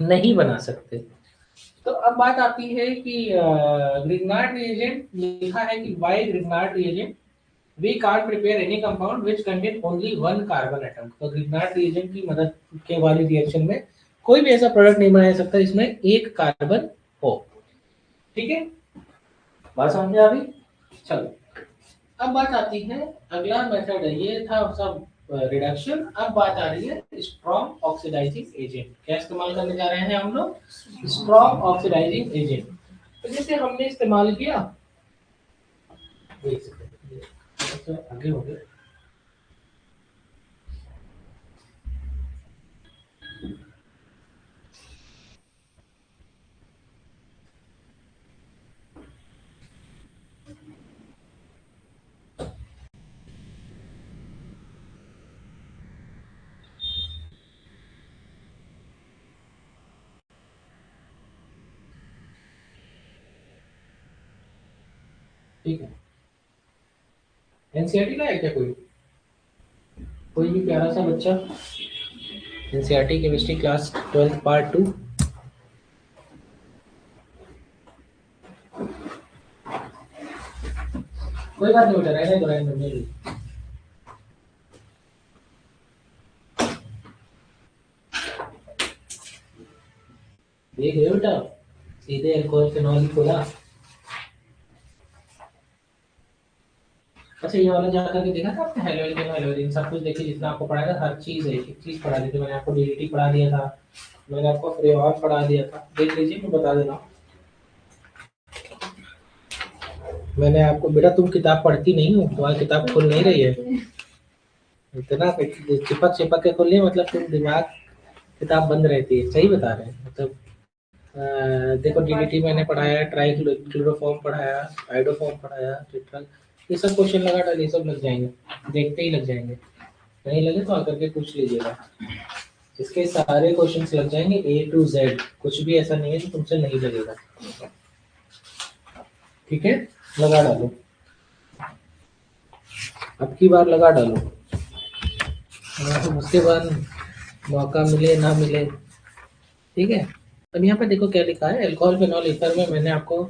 नहीं बना सकते। तो अब बात आती है कि ग्रिग्नार्ड रिएजेंट लिखा है कि by Grignard reagent we can't prepare any compound which contain only one carbon atom. तो ग्रिग्नार्ड रिएजेंट की मदद के वाली रिएक्शन में कोई भी ऐसा प्रोडक्ट नहीं बनाया सकता जिसमें एक कार्बन हो। ठीक है, बात समझ में आ गई? चलो अब बात आती है, अगला मेथड है, ये था सब रिडक्शन। अब बात आ रही है स्ट्रॉन्ग ऑक्सीडाइजिंग एजेंट। क्या इस्तेमाल करने जा रहे हैं हम लोग? Strong oxidising agent. तो जैसे हमने इस्तेमाल किया, एक सेकंड तो आगे हो गया। ठीक है, एनसीईआरटी का है क्या कोई भी प्यारा सा बच्चा? NCERT chemistry class 12 part 2। कोई बात नहीं बेटा, रहने दो रहने दो। देख रहे हो बेटा, सीधे अल्कोहल फिनॉल ही खोला। अच्छा, ये वाला जा करके देखा था आपने? हेलोजन हेलोजन सब कुछ देखिए, जितना आपको पढ़ाया था हर चीज है, एक चीज पढ़ा दी थी मैंने आपको। डीडीटी पढ़ा दिया था मैंने आपको, फ्रेऑन पढ़ा दिया था। देख लीजिए, मैं बता दे रहा हूँ। मैंने आपको, बेटा तुम किताब पढ़ती नहीं हो, तुम्हारी किताब खुल नहीं रही है। इतना चिपक चिपक के खुल रही है, मतलब तुम दिमाग, किताब बंद रहती है। सही बता रहे हैं मतलब। देखो, डीडीटी मैंने पढ़ाया, ट्राई क्लोरोफॉर्म पढ़ाया, आइडोफॉर्म पढ़ाया, टिट्रल, ये सब क्वेश्चन लगा डाल, ये सब लग जाएंगे, देखते ही लग जाएंगे। नहीं लगे तो आकर के पूछ लीजिएगा। इसके सारे क्वेश्चंस लग जाएंगे A to Z, कुछ भी ऐसा नहीं है जो तुमसे नहीं लगेगा। ठीक है, लगा डालो, अब की बार लगा डालो। उसके बाद मौका मिले ना मिले। ठीक है, अब यहाँ पे देखो क्या लिखा है। अल्कोहल फिनॉल ईथर में मैंने आपको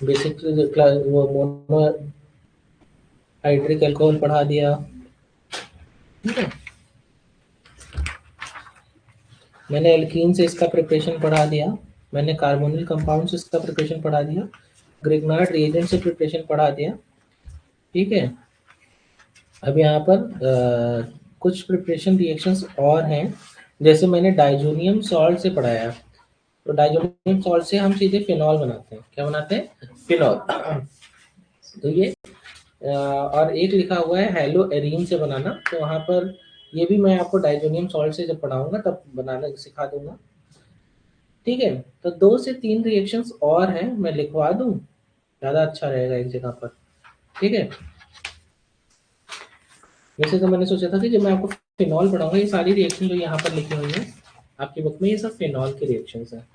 बेसिक वो मोनो हाइड्रिक अल्कोहल पढ़ा दिया। ठीक है, मैंने एल्कीन से इसका प्रिपरेशन पढ़ा दिया, मैंने कार्बोनिल कंपाउंड से इसका प्रिपरेशन पढ़ा दिया, ग्रिग्नार्ड रिएजेंट से प्रिपरेशन पढ़ा दिया। ठीक है, अब यहाँ पर कुछ प्रिपरेशन रिएक्शंस और हैं, जैसे मैंने डाइजोनियम सॉल्ट से पढ़ाया। तो डाइजोनियम सॉल्ट से हम सीधे फिनॉल बनाते हैं। क्या बनाते हैं? फिनॉल। तो ये और एक लिखा हुआ है हेलो एरीन से बनाना, तो वहाँ पर ये भी मैं आपको डाइजोनियम सॉल्ट से जब पढ़ाऊंगा तब बनाना सिखा दूंगा। ठीक है, तो 2 से 3 रिएक्शंस और हैं, मैं लिखवा दूं, ज़्यादा अच्छा रहेगा एक जगह पर। ठीक है, वैसे तो मैंने सोचा था कि जब मैं आपको फिनॉल पढ़ाऊंगा, ये सारी रिएक्शन जो यहाँ पर लिखी हुई है आपकी बुक में, ये सब फिनॉल की रिएक्शंस हैं।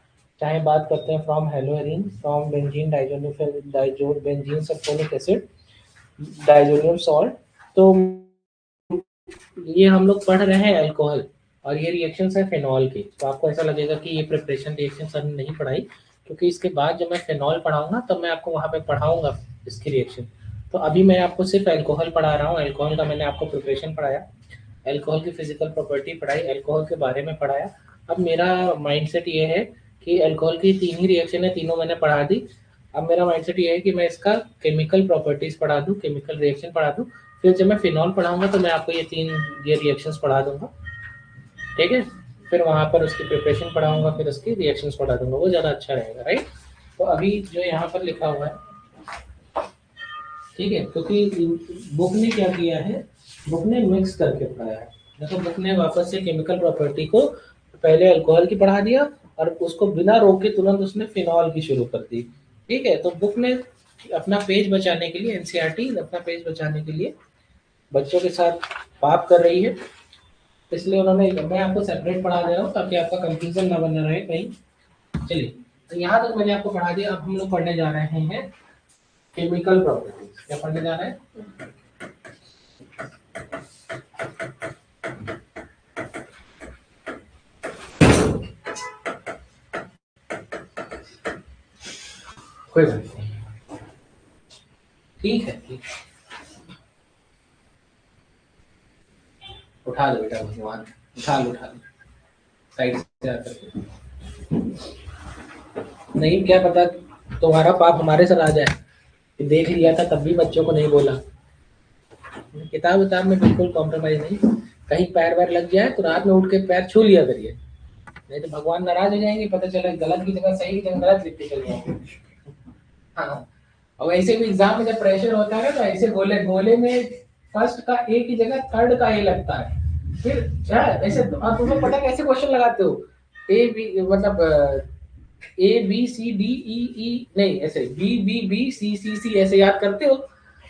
चाहे बात करते हैं from haloarene, from benzene diazone benzene sulphonic acid, diazonium salt. तो ये हम लोग पढ़ रहे हैं अल्कोहल, और ये रिएक्शंस है फिनॉल की। तो आपको ऐसा लगेगा कि ये प्रिपरेशन रिएक्शन सर ने नहीं पढ़ाई, क्योंकि इसके बाद जब मैं फिनॉल पढ़ाऊंगा तब मैं आपको वहाँ पे पढ़ाऊंगा इसकी रिएक्शन। तो अभी मैं आपको सिर्फ अल्कोहल पढ़ा रहा हूँ। अल्कोहल का मैंने आपको प्रिपरेशन पढ़ाया, अल्कोहल की फिजिकल प्रॉपर्टी पढ़ाई, अल्कोहल के बारे में पढ़ाया। अब मेरा माइंडसेट ये है कि अल्कोहल की 3 ही रिएक्शन है, तीनों मैंने पढ़ा दी। अब मेरा माइंडसेट ये है कि मैं इसका केमिकल प्रॉपर्टीज पढ़ा दूँ, केमिकल रिएक्शन पढ़ा दूँ। फिर जब मैं फिनॉल पढ़ाऊंगा तो मैं आपको ये रिएक्शंस पढ़ा दूंगा। ठीक है, फिर वहाँ पर उसकी प्रिपरेशन पढ़ाऊंगा, फिर उसकी रिएक्शंस पढ़ा दूंगा, वो ज़्यादा अच्छा रहेगा, राइट। तो अभी जो यहाँ पर लिखा हुआ है, ठीक है, क्योंकि बुक ने क्या किया है, बुक ने मिक्स करके पढ़ाया है। देखो, बुक ने वापस से केमिकल प्रॉपर्टी को पहले अल्कोहल की पढ़ा दिया, और उसको बिना रोक के तुरंत उसने फिनॉल की शुरू कर दी। ठीक है, तो बुक ने अपना पेज बचाने के लिए, एनसीईआरटी अपना पेज बचाने के लिए बच्चों के साथ पाप कर रही है, इसलिए उन्होंने, मैं आपको सेपरेट पढ़ा दे रहा हूँ ताकि आपका कंफ्यूजन ना बना रहे कहीं। चलिए, तो यहाँ तक मैंने आपको पढ़ा दिया। अब हम लोग पढ़ने जा रहे हैं केमिकल प्रॉपर्टीज। क्या पढ़ने जा रहे हैं? कोई बात नहीं, ठीक है, ठीक है। उठा लो बेटा भगवान, उठा लो, उठा लो, साइड से आकर के। नहीं, क्या पता तुम्हारा पाप हमारे सर आ जाए, कि देख लिया था तब भी बच्चों को नहीं बोला। किताब उताब में बिल्कुल कॉम्प्रोमाइज नहीं, कहीं पैर वैर लग जाए तो रात में उठ के पैर छू लिया करिए, नहीं तो भगवान नाराज हो जाएंगे, पता चला गलत की जगह सही की जगह गलत लिख के चले जाएंगे। हाँ, और ऐसे भी एग्जाम में जब प्रेशर होता है तो ऐसे गोले गोले में फर्स्ट का ए की जगह थर्ड का ए लगता है, फिर क्या ऐसे तुम्हें पता कैसे क्वेश्चन लगाते हो, ए बी मतलब A B C D E ई नहीं ऐसे बी बी बी सी सी सी ऐसे याद करते हो,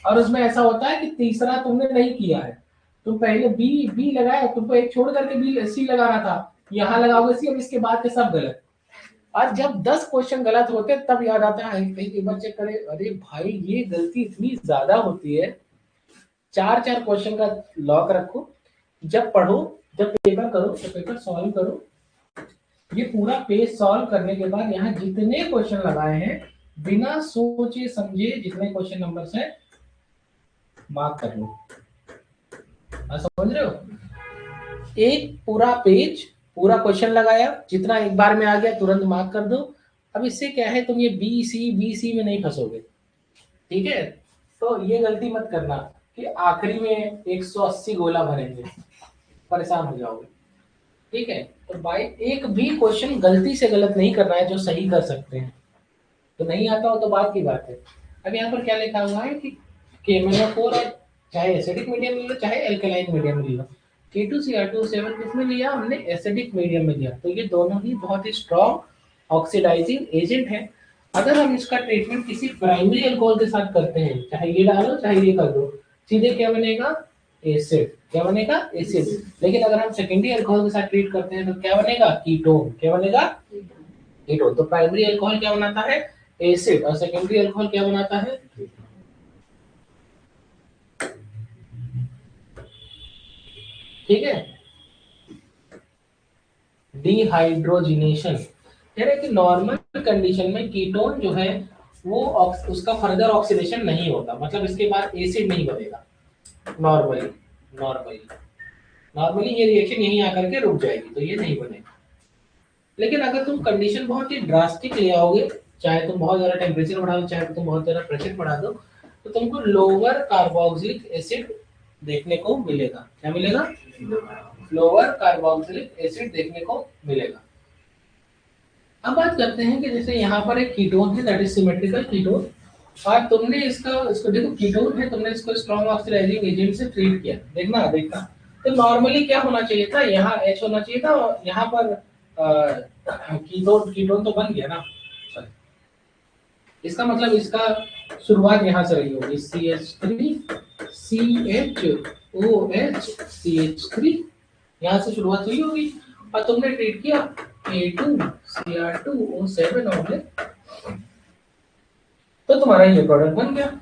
और उसमें ऐसा होता है कि तीसरा तुमने नहीं किया है, तुम पहले बी बी लगाया, तुमको एक छोड़ करके बी सी लगाना था, यहाँ लगाओगे सी, अब इसके बाद के सब गलत। और जब 10 क्वेश्चन गलत होते तब याद आता है कहीं एक बार चेक करे, अरे भाई ये गलती इतनी ज्यादा होती है। 4-4 क्वेश्चन का लॉक रखो, जब पढ़ो जब पेपर करो तो पेपर सॉल्व करो, ये पूरा पेज सॉल्व करने के बाद यहाँ जितने क्वेश्चन लगाए हैं बिना सोचे समझे जितने क्वेश्चन नंबर है मार्क कर लो। समझ रहे हो, एक पूरा पेज पूरा क्वेश्चन लगाया, जितना एक बार में आ गया तुरंत मार्क कर दो। अब इससे क्या है, तुम ये बी सी में नहीं फंसोगे, ठीक है। तो ये गलती मत करना कि आखिरी में 180 गोला भरेंगे, परेशान हो जाओगे, ठीक है। तो भाई एक भी क्वेश्चन गलती से गलत नहीं करना है जो सही कर सकते हैं, तो नहीं आता हो तो बात की बात है। अब यहाँ पर क्या लिखा हुआ है कि KMnO4 और चाहे एसिडिक मीडियम ले लो चाहे एल्कलाइन मीडियम ले लो, K2Cr2O7 किसमें लिया हमने, एसिडिक मीडियम में लिया, तो ये दोनों ही बहुत ही स्ट्रॉन्ग ऑक्सीडाइजिंग एजेंट है। अगर हम इसका ट्रीटमेंट किसी प्राइमरी अल्कोहल के साथ करते हैं, चाहे ये डालो चाहे ये कर दो, सीधे क्या बनेगा, एसिड, क्या बनेगा, एसिड। लेकिन अगर हम सेकेंडरी अल्कोहल के साथ ट्रीट करते हैं तो क्या बनेगा, कीटोन, क्या बनेगा, कीटोन। तो प्राइमरी अल्कोहल क्या बनाता है, एसिड, और सेकेंडरी अल्कोहल क्या बनाता है, ठीक है, डिहाइड्रोजिनेशन। कह रहे कि नॉर्मल कंडीशन में कीटोन जो है वो उसका फर्दर ऑक्सीडेशन नहीं होता, मतलब इसके बाद एसिड नहीं बनेगा। नॉर्मली नॉर्मली नॉर्मली ये रिएक्शन यहीं आकर के रुक जाएगी, तो ये नहीं बनेगा। लेकिन अगर तुम कंडीशन बहुत ही ड्रास्टिक ले आओगे, चाहे तुम बहुत ज्यादा टेम्परेचर बढ़ा दो चाहे तुम बहुत ज्यादा प्रेशर बढ़ा दो, तो तुमको लोअर कार्बोक्सिलिक एसिड देखने को मिलेगा। क्या मिलेगा, लोअर कार्बोक्सिलिक एसिड देखने को मिलेगा। अब बात करते हैं कि जैसे यहाँ पर एक कीटोन है, दैट इज सिमेट्रिकल कीटोन, और तुमने इसको देखो कीटोन है, तुमने इसको स्ट्रॉन्ग ऑक्सीडाइजिंग एजेंट से ट्रीट किया, देखना तो नॉर्मली क्या होना चाहिए था, यहाँ H होना चाहिए था, और यहाँ पर कीटोन तो बन गया ना, इसका मतलब इसका शुरुआत यहाँ से रही होगी, CH3 CHOH CH3, यहाँ से शुरुआत हुई होगी, और तुमने ट्रीट किया K2Cr2O7 तो तुम्हारा ये प्रोडक्ट बन गया।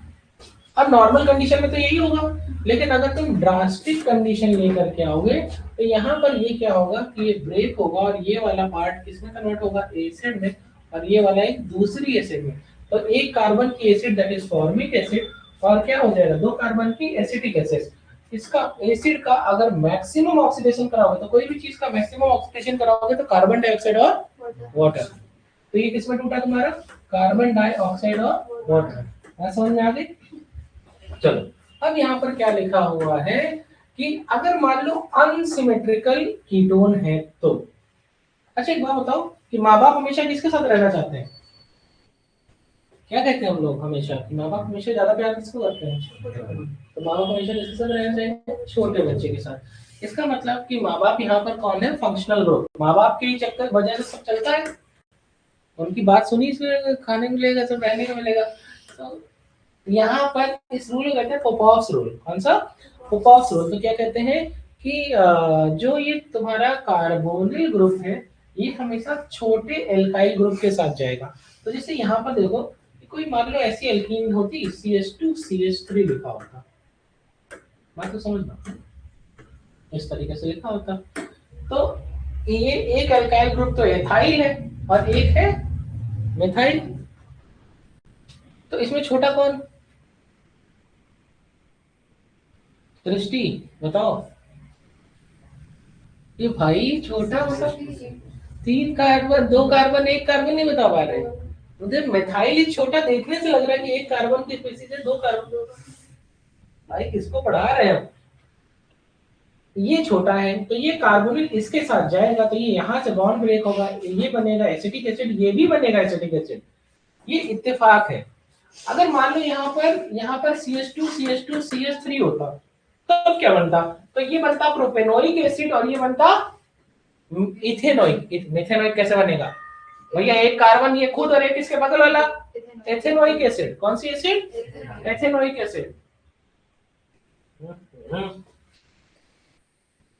अब नॉर्मल कंडीशन में तो यही होगा, लेकिन अगर तुम ड्रास्टिक कंडीशन लेकर के आओगे तो यहाँ पर ये क्या होगा कि ये ब्रेक होगा, और ये वाला पार्ट किसमें कन्वर्ट होगा, एसिड में, और ये वाला एक दूसरी एसिड में। तो एक कार्बन की acid that is formic acid, और क्या हो जाएगा, 2 कार्बन की एसिटिक एसिड। इसका एसिड का अगर मैक्सिमम ऑक्सीडेशन कराओगे, तो कोई भी चीज का मैक्सिमम ऑक्सीडेशन कराओगे तो कार्बन डाइऑक्साइड और वाटर, तो ये किसमें टूटा तुम्हारा, कार्बन डाइऑक्साइड और वाटर। समझ में आ गई। चलो अब यहाँ पर क्या लिखा हुआ है कि अगर मान लो अनसिमेट्रिकल कीटोन है तो, अच्छा एक बात बताओ कि माँ बाप हमेशा किसके साथ रहना चाहते हैं, क्या कहते हैं हम लोग हमेशा कि माँ बाप हमेशा ज्यादा प्यार किसको करते हैं, तो माँ बाप हमेशा किसके साथ रहना चाहिए, छोटे बच्चे के साथ। इसका मतलब कि माँ बाप यहाँ पर कौन है, फंक्शनल ग्रुप, माँ बाप के चक्कर वजह से सब चलता है, उनकी बात सुनी इसमें खाने मिलेगा, सब रहने को मिलेगा। तो यहाँ पर इस रूल को कहते हैं पोपॉफ्स रूल। कौन सा, पोपॉफ्स रूल। तो क्या कहते हैं कि जो ये तुम्हारा कार्बोनिल ग्रुप है ये हमेशा छोटे एल्काइल ग्रुप के साथ जाएगा। तो जैसे यहाँ पर देखो कोई मान लो ऐसी एल्कीन होती CH2 CH3 लिखा होता, बात तो समझना, इस तरीके से लिखा होता, तो ये एक एल्काइल ग्रुप तो एथाइल है और एक है मिथाइल, तो इसमें छोटा कौन, दृष्टि बताओ, ये भाई छोटा मतलब 3 कार्बन 2 कार्बन 1 कार्बन नहीं बता पा रहे, मुझे मिथाइल ही छोटा देखने से लग रहा है कि 1 कार्बन की स्पीशीज है, 2 कार्बन, भाई किसको पढ़ा रहे हो? ये छोटा है तो ये कार्बोनिल इसके साथ जाएगा तो ये यहाँ से बॉन्ड ब्रेक होगा, ये बनेगा एसिटिक एसिड, ये भी बनेगा एसिटिक एसिड। ये इत्तेफाक है। अगर मान लो यहाँ पर CH2 CH2 CH3 होता तब क्या बनता? तो ये बनता प्रोपेनोइक एसिड और ये बनता इथेनोइक। मिथेनोइक कैसे बनेगा भैया? एक कार्बन ये खुद और एक इसके बगल वाला एथेनोइक एसिड। कौन सी acid? Ethanoic acid.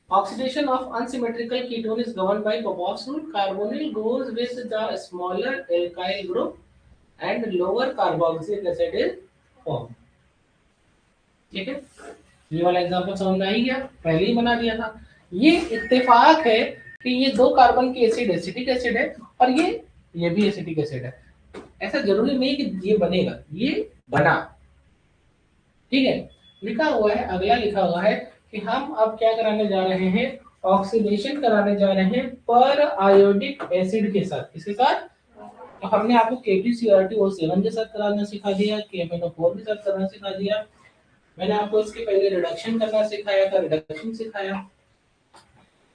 Oxidation of unsymmetrical ketone is governed by Popoff's rule. Carbonyl goes with the smaller alkyl group and lower carboxylic acid is formed. ठीक है, ये वाला एग्जांपल समझ में आ ही गया, पहले ही बना दिया था। ये इत्तेफाक है कि ये दो कार्बन की एसिड एसिटिक एसिड है और ये भी एसिटिक एसिड है। ऐसा जरूरी नहीं कि ये बनेगा, ये बना। ठीक है, लिखा हुआ है, अगला लिखा हुआ है कि हम अब क्या कराने जा रहे हैं? ऑक्सीडेशन कराने जा रहे हैं पर आयोडिक एसिड के साथ। किसके साथ? तो हमने आपको KTCRTO7 के साथ कराना सिखा दिया, KMnO4 के साथ कराना सिखा दिया। मैंने आपको इसके पहले रिडक्शन करना सिखाया था, रिडक्शन सिखाया।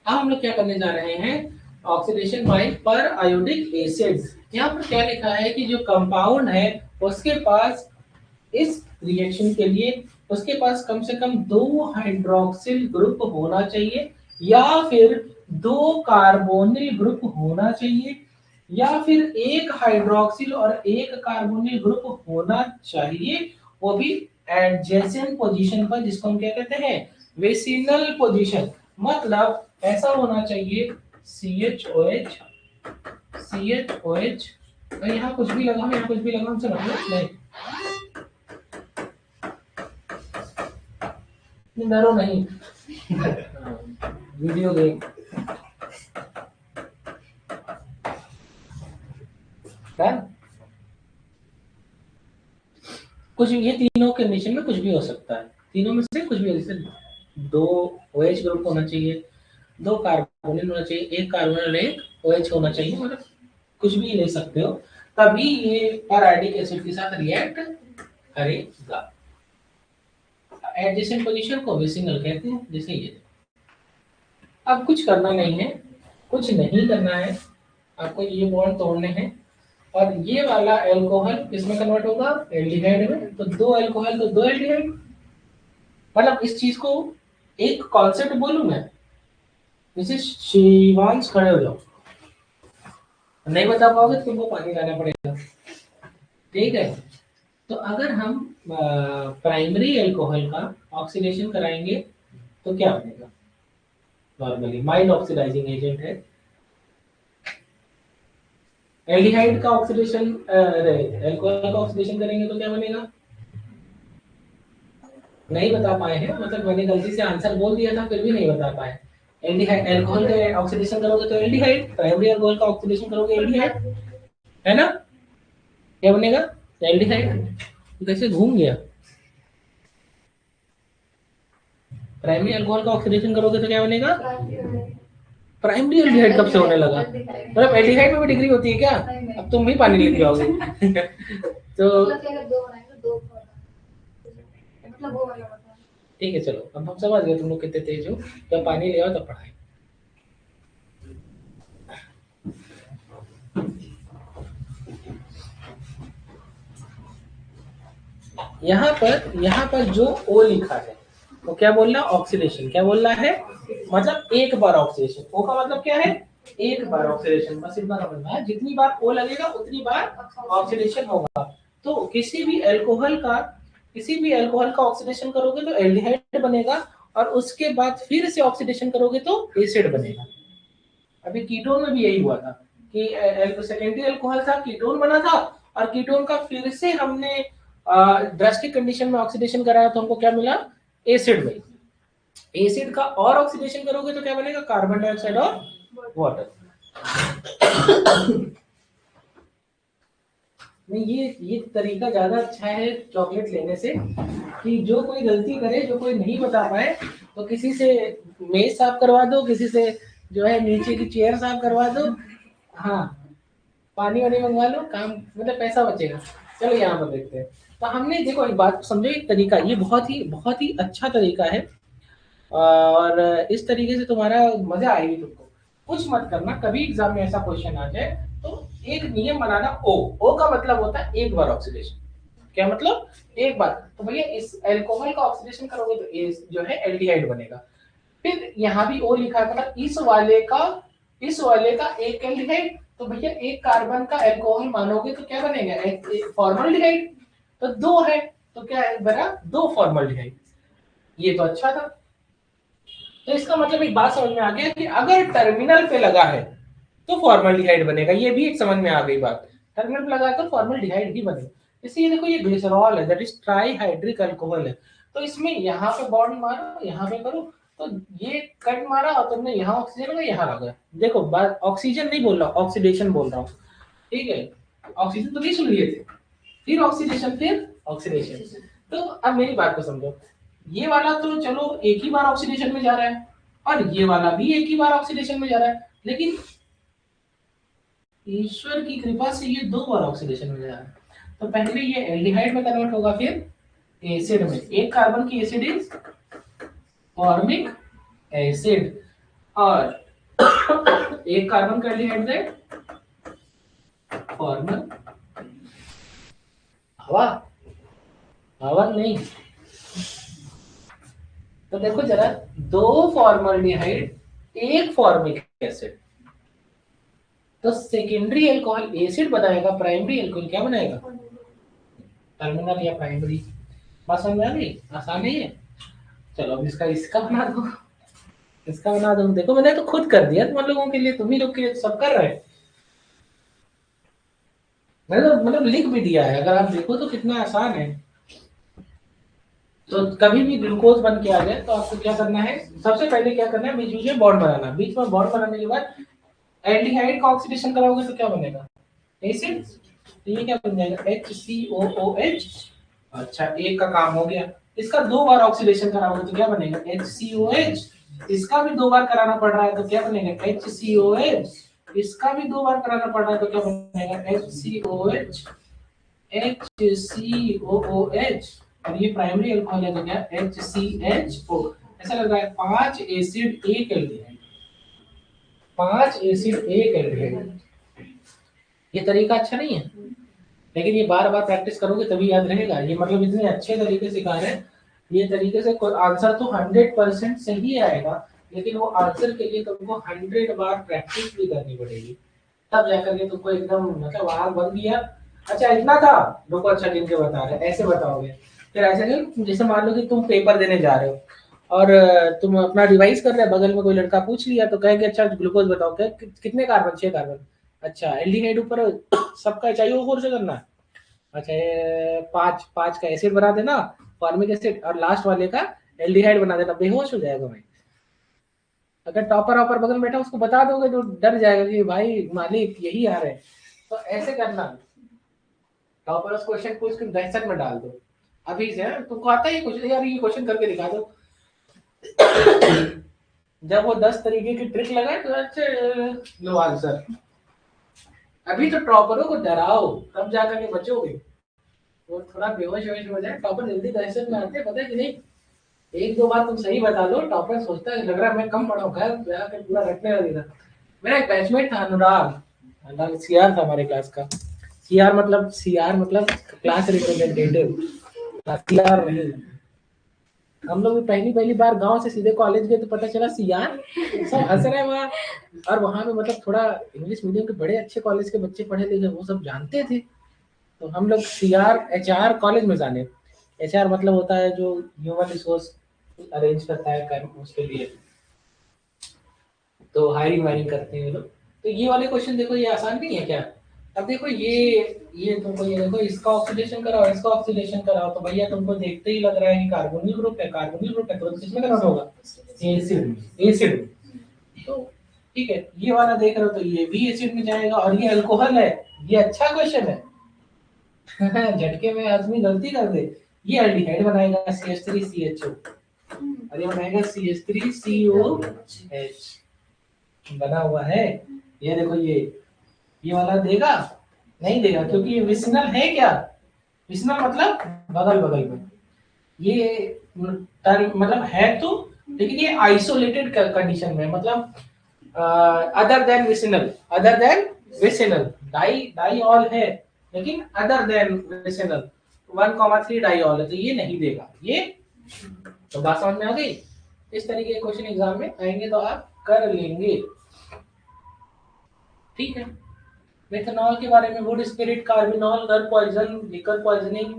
अब हम लोग क्या करने जा रहे हैं? ऑक्सीडेशन बाय पर आयोडिक एसिड्स। यहाँ पर क्या लिखा है कि जो कंपाउंड है उसके पास इस रिएक्शन के लिए उसके पास कम से कम 2 हाइड्रोक्सिल ग्रुप होना चाहिए या फिर 2 कार्बोनिल ग्रुप होना चाहिए या फिर 1 हाइड्रोक्सिल और 1 कार्बोनिल ग्रुप होना चाहिए, वो भी एडजेसेंट पोजीशन पर, जिसको हम क्या कहते हैं? वेसिनल पोजीशन। मतलब ऐसा होना चाहिए CHOH CHOH। यहाँ कुछ भी लगा, यहाँ कुछ भी लगा, हमसे मतलब नहीं, डरो नहीं। वीडियो गेम कुछ, ये तीनों कंडीशन में कुछ भी हो सकता है, तीनों में से कुछ भी। जैसे 2 OH ग्रुप होना चाहिए, 2 कार्बोनिल होना चाहिए, 1 कार्बोनिल 1 OH होना चाहिए, मतलब कुछ भी ले सकते हो, तभी ये पैराडिक एसिड के साथ रिएक्ट करेगा। एडजेसेंट पोजीशन को वेसिनल कहते हैं, जैसे ये। अब कुछ करना नहीं है, कुछ नहीं करना है, आपको ये बॉन्ड तोड़ने हैं और ये वाला एल्कोहल किसमें कन्वर्ट होगा? एल्डिहाइड में। तो 2 एल्कोहल तो 2 एल्डिहाइड। मतलब इस चीज को एक कॉन्सेप्ट बोलूं मैं, जैसे शिवांश खड़े हो जाओ, नहीं बता पाओगे तो तुमको पानी लाना पड़ेगा। ठीक है, तो अगर हम प्राइमरी एल्कोहल का ऑक्सीडेशन कराएंगे तो क्या बनेगा? नॉर्मली माइल्ड ऑक्सीडाइजिंग एजेंट है। एल्डिहाइड का ऑक्सीडेशन, एल्कोहल का ऑक्सीडेशन करेंगे तो क्या बनेगा? नहीं बता पाए हैं, मतलब मैंने गलती से आंसर बोल दिया था फिर भी नहीं बता पाए। एल्डिहाइड, एल्कोहल का ऑक्सीडेशन करोगे तो एल्डिहाइड, प्राइमरी एल्कोहल का ऑक्सीडेशन करोगे एल्डिहाइड, है ना? क्या बनेगा? एल्डिहाइड। कैसे घूम गया? प्राइमरी अल्कोहल का ऑक्सीडेशन करोगे तो क्या बनेगा? प्राइमरी एल्डिहाइड कब से होने लगा? मतलब एल्डिहाइड में भी डिग्री होती है क्या? अब तुम भी पानी लेके जाओगे। तो ठीक है, चलो अब हम समझ गए तुम लोग कितने तेज हो। जब पानी ले आओ तब पढ़ाई। यहाँ पर जो O लिखा है वो क्या बोल रहा है? ऑक्सीडेशन। क्या बोल रहा है? मतलब एक बार ऑक्सीडेशन। O का मतलब क्या है? एक बार ऑक्सीडेशन। बस इतना समझना है, जितनी बार O लगेगा उतनी बार ऑक्सीडेशन होगा। तो किसी भी एल्कोहल का ऑक्सीडेशन करोगे तो एल्डिहाइड बनेगा और उसके बाद फिर से ऑक्सीडेशन करोगे तो एसिड बनेगा। अभी कीटोन में भी यही हुआ था कि सेकेंडरी अल्कोहल था, कीटोन बना था और कीटोन का फिर से हमने ड्रास्टिक कंडीशन में ऑक्सीडेशन कराया तो हमको क्या मिला? एसिड में। एसिड का और ऑक्सीडेशन करोगे तो क्या बनेगा? कार्बन डाइऑक्साइड और वाटर। नहीं, ये तरीका ज्यादा अच्छा है चॉकलेट लेने से, कि जो कोई गलती करे, जो कोई नहीं बता पाए, तो किसी से मेज साफ करवा दो, किसी से जो है नीचे की चेयर साफ करवा दो, हाँ, पानी वानी मंगवा लो, काम मतलब पैसा बचेगा। चलो यहाँ पर देखते हैं। तो हमने देखो एक बात समझो, एक तरीका, ये बहुत ही अच्छा तरीका है, और इस तरीके से तुम्हारा मजा आएगी तुमको। कुछ मत करना, कभी एग्जाम में ऐसा क्वेश्चन आ जाए तो एक नियम बनाना, ओ का मतलब होता है एक बार ऑक्सीडेशन। क्या मतलब? एक बार। तो भैया इस एल्कोहल का ऑक्सीडेशन करोगे तो ये जो है एल्डिहाइड बनेगा। फिर यहाँ भी ओ लिखा है, मतलब इस वाले का एक एल्डिहाइड, तो भैया एक कार्बन का एल्कोहल मानोगे तो क्या बनेगा? फॉर्मल्डिहाइड। तो दो है, तो क्या है बना? दो फॉर्मल्डिहाइड। ये तो अच्छा था। तो इसका मतलब एक बात समझ में आ गया कि अगर टर्मिनल पे लगा है तो फॉर्मल्डिहाइड बनेगा। ये भी एक समझ में आ गई बात। टर्मिनल पे लगा है तो फॉर्मल्डिहाइड ही बनेगा। इसलिए देखो ये ग्लिसरॉल है, दैट इज ट्राईहाइड्रिक अल्कोहल है। तो इसमें यहाँ पे बॉन्ड मारो, यहाँ पे करो, तो ये कट मारा और तुमने यहाँ ऑक्सीजन लगा, यहाँ लगा। देखो बात ऑक्सीजन नहीं बोल रहा, ऑक्सीडेशन बोल रहा हूँ। ठीक है, ऑक्सीजन तो नहीं सुन लिए थे, फिर ऑक्सीडेशन, फिर ऑक्सीडेशन। तो अब मेरी बात को समझो, ये वाला तो चलो एक ही बार ऑक्सीडेशन में जा रहा है, और ये वाला भी एक ही बार ऑक्सीडेशन में जा रहा है, लेकिन ईश्वर की कृपा से ये दो बार ऑक्सीडेशन में जा रहा है। तो पहले ये एल्डिहाइड में कन्वर्ट होगा, फिर एसिड में। एक कार्बन की एसिड इज फॉर्मिक एसिड, और एक कार्बन का एल्डिहाइड है फॉर्मल हवा। हवा नहीं। तो देखो जरा, दो फॉर्मल्डिहाइड एक फॉर्मिक एसिड, तो सेकेंडरी अल्कोहल एसिड बनाएगा, प्राइमरी अल्कोहल क्या बनाएगा? टर्मिनल या प्राइमरी। बात समझ में आ गई? आसान नहीं है। चलो अब इसका बना दो, इसका बना दो। देखो मैंने तो खुद कर दिया तुम लोगों के लिए, तुम ही लोग के लिए तो सब कर रहे हैं। मैंने तो मतलब लिख भी दिया है, अगर आप देखो तो कितना आसान है। तो कभी भी ग्लूकोज बन के आ जाए तो आपको क्या करना है? सबसे पहले क्या करना है? बीच बीच में बॉन्ड बनाना। बीच में बॉन्ड बनाने के बाद एल्डिहाइड का ऑक्सीडेशन कराओगे तो क्या बनेगा? एसिड। तो ये क्या बन जाएगा? HCOOH। अच्छा, एक का काम हो गया। इसका दो बार ऑक्सीडेशन कराओगे तो क्या बनेगा? HCOH। इसका भी दो बार कराना पड़ रहा है तो क्या बनेगा? HCOH। इसका भी दो बार कराना पड़ रहा है तो क्या बनेगा? HCOH। HCOOH। और ये प्राइमरी अल्कोहल है तो क्या? HCHO। ऐसा लग रहा है 5 एसिड एक एल्डिहाइड, 5 एसिड एक एल्डिहाइड। ये तरीका अच्छा नहीं है, लेकिन ये बार बार प्रैक्टिस करोगे तभी याद रहेगा। ये मतलब इतने अच्छे तरीके से सिखा रहे हैं, ये तरीके से आंसर तो 100% सही आएगा, लेकिन वो आंसर के लिए तुमको 100 बार प्रैक्टिस भी करनी पड़ेगी, तब जाकर के तुमको एकदम मतलब आग बन गया। अच्छा इतना था, रुको, अच्छा गिन के बता रहे, ऐसे बताओगे। फिर ऐसे नहीं, जैसे मान लो कि तुम पेपर देने जा रहे हो और तुम अपना रिवाइज कर रहे हो, बगल में कोई लड़का पूछ लिया तो कहेंगे अच्छा ग्लूकोज बताओ, क्या कितने कार्बन? 6 कार्बन। अच्छा एल्डिहाइड ऊपर सबका HIO4 से करना है। अच्छा ये पांच पांच का एसिड बना देना, फॉर्मिक एसिड, और लास्ट वाले का एल्डिहाइड बना देना, बेहोश हो जाएगा भाई। अगर टॉपर ऑपर बगल में बैठा उसको बता दोगे तो डर जाएगा कि भाई मालिक यही आ रहे हैं। तो ऐसे करना, टॉपर उस क्वेश्चन पूछ के दहशत में डाल दो अभी से। तुमको आता है ये क्वेश्चन? यार ये क्वेश्चन करके दिखा दो। जब वो 10 तरीके की ट्रिक लगाए तो अच्छे लो आंसर। अभी तो टॉपरों को डराओ, तब जाकर के बचोगे। वो थोड़ा बेहोश वेहोश हो जाए, टॉपर जल्दी दहशत में आते हैं, पता है कि नहीं? एक दो बार तुम सही बता दो, टॉपर सोचता है लग रहा है मैं कम पढ़ा हूँ, घर जाकर पूरा रटने लगेगा। मेरा एक बैचमेट था अनुराग, सीआर था हमारे क्लास का। सीआर मतलब क्लास रिप्रेजेंटेटिव, सीआर नहीं। हम लोग भी पहली पहली बार गांव से सीधे कॉलेज गए तो पता चला सीआर, सब हंस रहे हैं वहाँ। और वहाँ पे मतलब थोड़ा इंग्लिश मीडियम के बड़े अच्छे कॉलेज के बच्चे पढ़े लिखे, वो सब जानते थे। तो हम लोग HR कॉलेज में जाने। HR मतलब होता है जो ह्यूमन रिसोर्स अरेंज करता है उसके लिए, तो हायरिंग वायरिंग करते हैं ये लोग। तो ये वाले क्वेश्चन देखो, ये आसान नहीं है क्या? अब देखो ये तुमको, ये देखो इसका ऑक्सीडेशन कराओ, इसका ऑक्सीडेशन कराओ, तो भैया तुमको देखते ही लग रहा है कि कार्बोनिल ग्रुप है, कार्बोनिल ग्रुप है, तो किसमें कन्वर्ट होगा? एसिड। तो ठीक है, ये वाला देख रहे हो तो ये भी एसिड में जाएगा, और ये अल्कोहल है। ये अच्छा क्वेश्चन है। झटके में आदमी गलती कर दे। ये एल्डिहाइड बनाएगा CH3CHO, और ये बनाएगा CH3COH। बना हुआ है। ये देखो ये वाला देगा? नहीं देगा, क्योंकि ये विसिनल है क्या? विसिनल मतलब बगल बगल में, ये टर्म मतलब है तो, लेकिन ये आइसोलेटेड कंडीशन में, मतलब other than vicinal, other than vicinal, di diol है लेकिन other than vicinal 1,3 diol है, तो ये नहीं देगा ये। तो बात समझ में आ गई। इस तरीके के क्वेश्चन एग्जाम में आएंगे तो आप कर लेंगे, ठीक है। मेथनॉल के बारे में, वुड स्पिरिट, कार्बिनॉल, नर पॉइजन, लिकर पॉइजनिंग,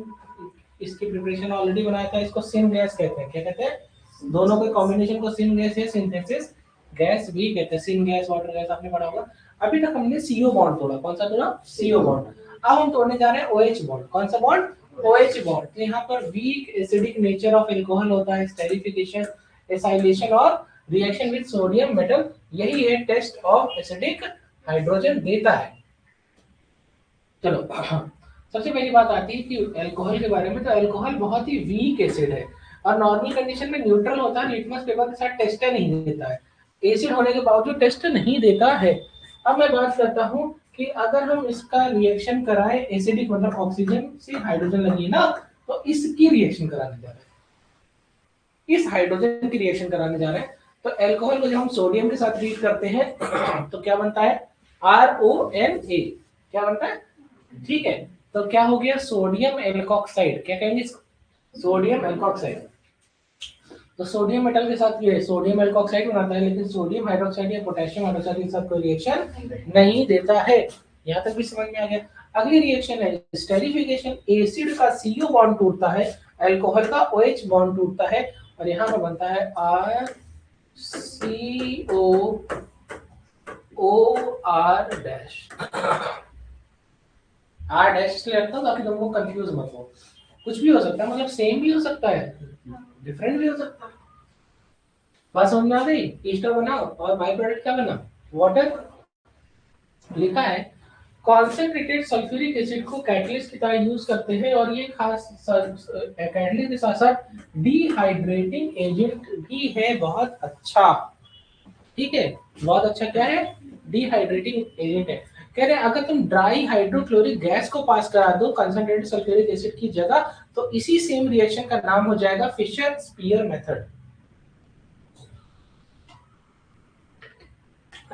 इसकी प्रिपरेशन ऑलरेडी बनाया था। इसको सिन गैस कहते हैं, क्या कहते हैं, दोनों के कॉम्बिनेशन को सिन गैस या सिंथेसिस गैस भी कहते हैं। सिन गैस, वाटर गैस आपने पढ़ा होगा। अभी तक हमने सीओ बॉन्ड तोड़ा, कौन सा तोड़ा, सीओ बॉन्ड। अब हम तोड़ने जा रहे हैं ओएच बॉन्ड। कौन सा बॉन्ड, ओएच बॉन्ड। तो यहाँ पर weak acidic nature of alcohol होता है, स्टेरिफिकेशन, एसाइलेशन और रिएक्शन विद सोडियम मेटल, यही है टेस्ट ऑफ एसिडिक हाइड्रोजन देता है। चलो सबसे पहली बात आती है कि अल्कोहल के बारे में। तो अल्कोहल बहुत ही वीक एसिड है और नॉर्मल कंडीशन में न्यूट्रल होता है, लिटमस पेपर के साथ टेस्ट नहीं देता है, एसिड होने के बावजूद टेस्ट नहीं देता है। अब मैं बात करता हूँ कि अगर हम इसका रिएक्शन कराएं, एसिडिक मतलब ऑक्सीजन से हाइड्रोजन लगी ना, तो इसकी रिएक्शन कराने जा रहे हैं, इस हाइड्रोजन की रिएक्शन कराने जा रहे हैं। तो अल्कोहल को जब हम सोडियम के साथ ट्रीट करते हैं तो क्या बनता है, RONA, क्या बनता है, ठीक है। तो क्या हो गया, सोडियम एल्कोक्साइड, क्या कहेंगे इसको, सोडियम एल्कोक्साइड। तो सोडियम मेटल के साथ ये सोडियम एल्कोक्साइड बनाता है, लेकिन सोडियम हाइड्रोक्साइड या पोटेशियम हाइड्रोक्साइड के साथ कोई रिएक्शन नहीं देता है। यहाँ तक भी समझ में आ गया। अगली रिएक्शन है स्टेरिफिकेशन। एसिड का CO बॉन्ड टूटता है, अल्कोहल का OH बॉन्ड टूटता है, और यहाँ पर बनता है RCOOR डैश। R डैश इसलिए रखता हूँ ताकि तुमको कंफ्यूज मत हो, कुछ भी हो सकता है, मतलब सेम भी हो सकता है, डिफरेंट भी हो सकता है। बात समझ में आ गई। ईस्टर बनाओ और बाई प्रोडक्ट क्या बना, वाटर। लिखा है कॉन्सेंट्रेटेड सल्फ्यूरिक एसिड को कैटलिस्ट की तरह यूज करते हैं, और ये खास कैटलिस्ट के साथ साथ डिहाइड्रेटिंग एजेंट भी है, बहुत अच्छा, ठीक है, बहुत अच्छा क्या है, डिहाइड्रेटिंग एजेंट है। कह रहे हैं अगर तुम ड्राई हाइड्रोक्लोरिक गैस को पास करा दो कंसंट्रेटेड सल्फ्यूरिक एसिड की जगह, तो इसी सेम रिएक्शन का नाम हो जाएगा फिशर स्पीयर मेथड,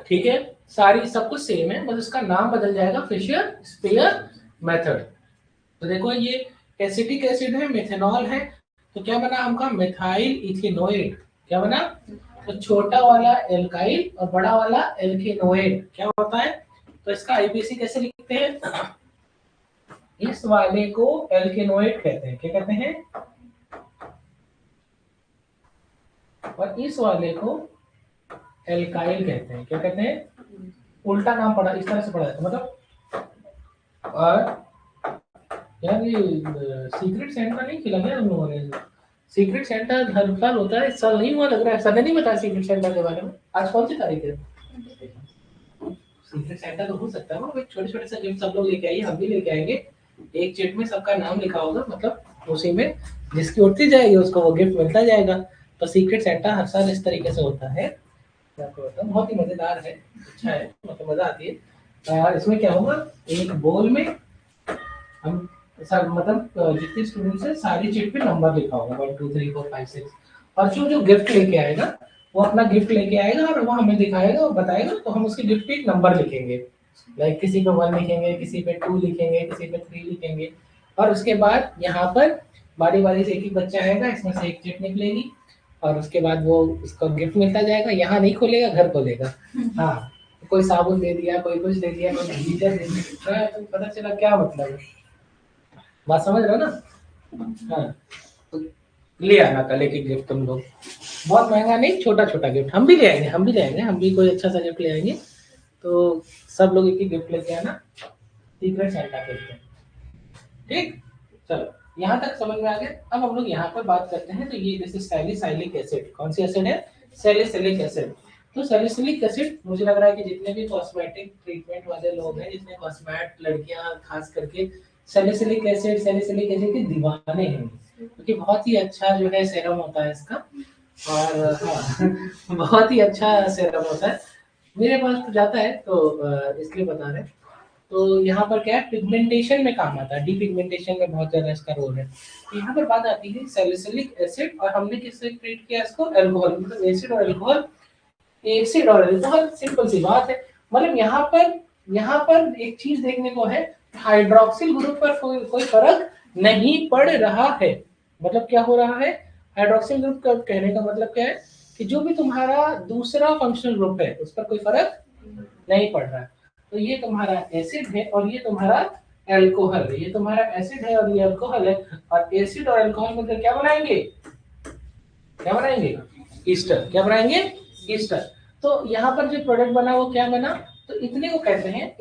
ठीक है। सारी सब कुछ सेम है, बस इसका नाम बदल जाएगा फिशर स्पीयर मेथड। तो देखो ये एसिटिक एसिड है, मेथनॉल है, तो क्या बना हमका, मिथाइल इथेनोएट, क्या बना, तो छोटा वाला एल्काइल और बड़ा वाला एल्केनोएट क्या होता है। तो इसका आईपीसी कैसे लिखते हैं, इस वाले को एल्केनोएट कहते हैं, क्या कहते हैं, और इस वाले को एल्काइल कहते हैं, क्या कहते हैं, उल्टा नाम पड़ा, इस तरह से पढ़ा जाता मतलब। और यार ये सीक्रेट सेंटा नहीं खिला गया हम लोगों ने, सीक्रेट सेंटा हर साल होता है, इस साल नहीं हुआ लग रहा है, सर ने नहीं बताया सीक्रेट सेंटा के बारे में। आज कौन सी तारीख है, सीक्रेट सेंटा तो हो सकता है ना, छोटे छोटे से गिफ्ट सब लोग लेके आइए, हम भी लेके आएंगे, एक चिट में सबका नाम लिखा होगा, मतलब उसी में जिसकी उठती जाएगी उसको वो गिफ्ट मिलता जाएगा। तो सीक्रेट सेंटा हर साल इस तरीके से होता है, बहुत ही मजेदार है, अच्छा है, मतलब मजा आती है। इसमें क्या होगा, एक बोल में हम सब मतलब जितने स्टूडेंट्स हैं सारी चिट पे नंबर लिखा होगा 1 2 3 4 5 6, और जो जो गिफ्ट लेके आएगा वो अपना गिफ्ट लेके आएगा और वो हमें दिखाएगा और बताएगा, तो हम उसके गिफ्ट पे एक नंबर लिखेंगे, लाइक किसी पे 1 लिखेंगे, किसी पे 2 लिखेंगे, किसी पे 3 लिखेंगे, और उसके बाद यहाँ पर बारी बारी से एक एक बच्चा आएगा, इसमें से एक चिट निकलेगी, और उसके बाद वो उसको गिफ्ट मिलता जाएगा, यहाँ नहीं खोलेगा, घर खोलेगा। हाँ, कोई साबुन दे दिया, कोई कुछ दे दिया, कोई हीटर दे दिया, तो पता चला क्या मतलब है, बात समझ रहे हो ना। हाँ, तो ले आना कल एक गिफ्ट तुम लोग, बहुत महंगा नहीं, छोटा छोटा गिफ्ट, हम भी ले आएंगे, हम भी ले आएंगे, हम भी कोई अच्छा सा गिफ्ट ले आएंगे, तो सब लोग एक ही गिफ्ट लेके आना, सीक्रेट सेंटा के लिए, ठीक। चलो यहाँ तक समझ में आ गया। अब हम लोग यहाँ पर बात करते हैं, तो ये जैसे सैलिसिलिक एसिड, कौन सी एसिड है, सैलिसिलिक एसिड। तो सैलिसिलिक एसिड मुझे लग रहा है कि जितने भी कॉस्मेटिक ट्रीटमेंट वाले लोग हैं, जितने कॉस्मेट लड़कियां खास करके सैलिसिलिक एसिड के दीवाने हैं, क्योंकि बहुत ही अच्छा जो है सेरम होता है इसका, और हाँ बहुत ही अच्छा सेरम होता है, मेरे पास तो जाता है, तो इसलिए बता रहे हैं। तो यहाँ पर क्या है, पिगमेंटेशन में काम आता है, डीपिगमेंटेशन में बहुत ज्यादा इसका रोल है। तो यहाँ पर बात आती है सैलिसिलिक एसिड, और हमने किससे ट्रीट किया इसको, अल्कोहल, मतलब एसिड और अल्कोहल, एसिड और अल्कोहल, सिंपल सी बात है। मतलब यहाँ पर एक चीज देखने को है, हाइड्रोक्सिल ग्रुप पर कोई फर्क नहीं पड़ रहा है। मतलब क्या हो रहा है, हाइड्रोक्सिल ग्रुप का कहने का मतलब क्या है कि जो भी तुम्हारा दूसरा फंक्शनल ग्रुप है उस पर कोई फर्क नहीं पड़ रहा है। तो ये तुम्हारा एसिड है और ये तुम्हारा अल्कोहल है, ये तुम्हारा एसिड है और ये अल्कोहल है, और एसिड और अल्कोहल मिलकर क्या बनाएंगे, क्या बनाएंगे, ईस्टर। क्या बनाएंगे, ईस्टर। तो यहाँ पर जो प्रोडक्ट बना वो क्या बना, तो इतने को कहते हैं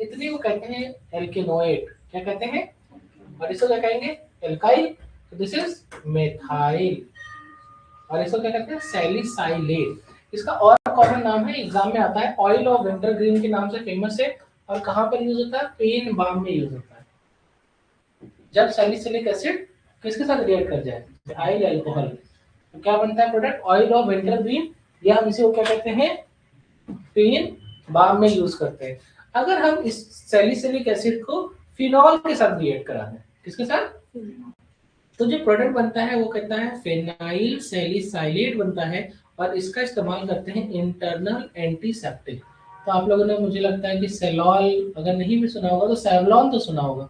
एल्केनोएट। क्या कहते हैं, और इसको क्या कहेंगे, एल्काइल। तो दिस इज मेथाइल, और इसको क्या कहते हैं, सैलिसाइलेट। इसका और कॉमन नाम है, एग्जाम में आता है, ऑयल ऑफ विंटरग्रीन के नाम से फेमस है। और कहाँ पर यूज होता है, पेन बाम में यूज होता है। जब सैलिसिलिक एसिड किसके साथ रिएक्ट कर जाए, मिथाइल अल्कोहल, तो क्या बनता है प्रोडक्ट, ऑयल ऑफ विंटरग्रीन, या हम इसे क्या कहते हैं, पेन बाम में यूज करते हैं। अगर हम इस सैलिसिलिक एसिड को फिनॉल के साथ रिएक्ट करा दें, किसके साथ, तो जो प्रोडक्ट बनता है वो कहता है फेनाइल सैलिसाइलेट बनता है, और इसका इस्तेमाल करते हैं इंटरनल एंटीसेप्टिक। तो आप लोगों ने, मुझे लगता है कि सेलॉल अगर नहीं भी सुना होगा तो सेवलॉन तो सुना होगा।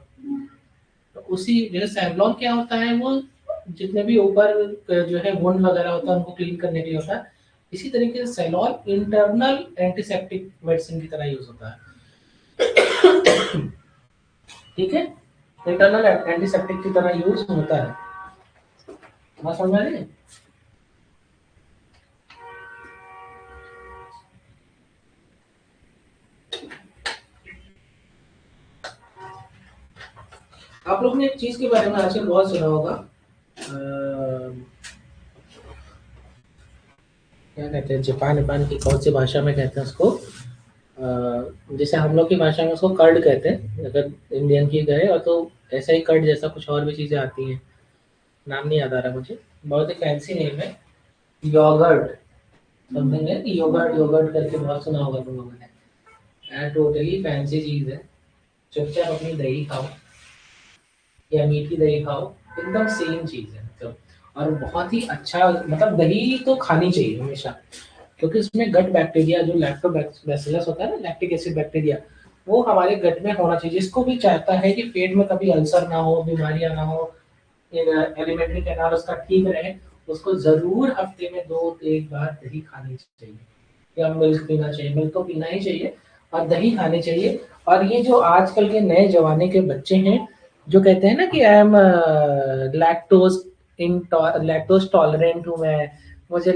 तो उसी जैसे सेवलॉन क्या होता है, वो जितने भी ऊपर जो है वुंड वगैरह होता है उनको क्लीन करने के लिए होता है। इसी तरीके से सेलॉन इंटरनल एंटीसेप्टिक मेडिसिन की तरह यूज होता है। ठीक है, इंटरनल एंटीसेप्टिक की तरह यूज होता है। बात समझ में आ रही है? आप लोग ने एक चीज के बारे में आजकल बहुत सुना होगा, क्या कहते हैं, जापान की कौन सी भाषा में कहते हैं उसको, जैसे हम लोग की भाषा में उसको कर्ड कहते हैं, अगर इंडियन की गए और तो ऐसा ही कर्ड जैसा कुछ और भी चीजें आती हैं, नाम नहीं याद आ रहा मुझे, बहुत ही फैंसी नेम है, योगर्ट समथिंग है, योगर्ट योगर्ट करके बहुत सुना होगा तुम लोगों ने। टोटली फैंसी चीज है, चुपचाप अपनी दही खाओ या मीठी दही खाओ, एकदम सेम चीज है मतलब। और बहुत ही अच्छा, मतलब दही तो खानी चाहिए हमेशा, क्योंकि उसमें गट बैक्टीरिया जो लैक्टोबैसिलस होता है ना, लैक्टिक एसिड बैक्टीरिया, वो हमारे गट में होना चाहिए। जिसको भी चाहता है कि पेट में कभी अल्सर ना हो, बीमारियां ना हो, एलिमेंट्री कैनाल उसका ठीक रहे, उसको जरूर हफ्ते में 2-3 बार दही खानी चाहिए, या मिल्क पीना चाहिए। मिल्क तो पीना ही चाहिए और दही खानी चाहिए। और ये जो आजकल के नए जमाने के बच्चे हैं जो कहते हैं ना कि आई एम लैक्टोज टॉलरेंट हूँ मैं, मुझे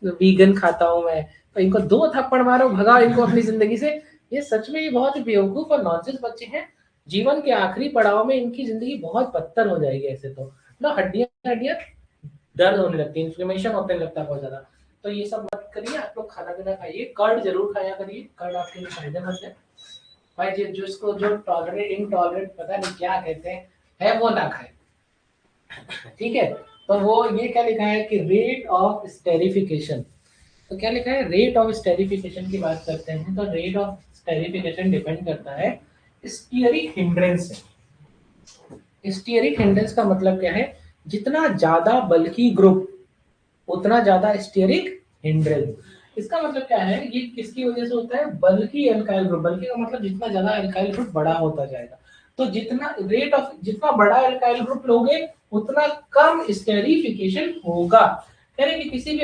वीगन खाता हूँ मैं, तो इनको 2 थप्पड़ मारो, भगाओ इनको अपनी जिंदगी से। ये सच में ये बहुत ही बेवकूफ और नॉनसेंस बच्चे हैं। जीवन के आखिरी पड़ाव में इनकी जिंदगी बहुत बदतर हो जाएगी ऐसे तो ना, हड्डियां हड्डियां दर्द होने लगती है, इन्फ्लेमेशन होने लगता है बहुत ज्यादा। तो ये सब मत करिए, आप लोग खाना पीना खाइए, कर्ड जरूर खाया करिए, कर्ड आपके लिए फायदेमंद है भाई। जो इसको जो टॉलरेट इनटॉलरेट पता नहीं क्या कहते हैं, है वो ना खाए, ठीक है। तो वो ये क्या लिखा है कि रेट ऑफ स्टेरिफिकेशन, तो क्या लिखा है, रेट ऑफ स्टेरिफिकेशन की बात करते हैं, तो रेट ऑफ स्टेरिफिकेशन डिपेंड करता है स्टीयरिक हिंड्रेंस से। स्टीयरिक हिंड्रेंस का मतलब क्या है, जितना ज्यादा बल्कि ग्रुप उतना ज्यादा स्टीयरिक हिंड्रेंस। इसका मतलब क्या है, ये किसकी वजह से होता है, बल्कि अल्काइल ग्रुप, बल्कि का मतलब जितना ज्यादा अल्काइल ग्रुप बड़ा होता जाएगा, तो जितना रेट ऑफ, जितना बड़ा अल्काइल ग्रुप लोगे उतना कम स्टेरिफिकेशन होगा। कह रहे कि किसी भी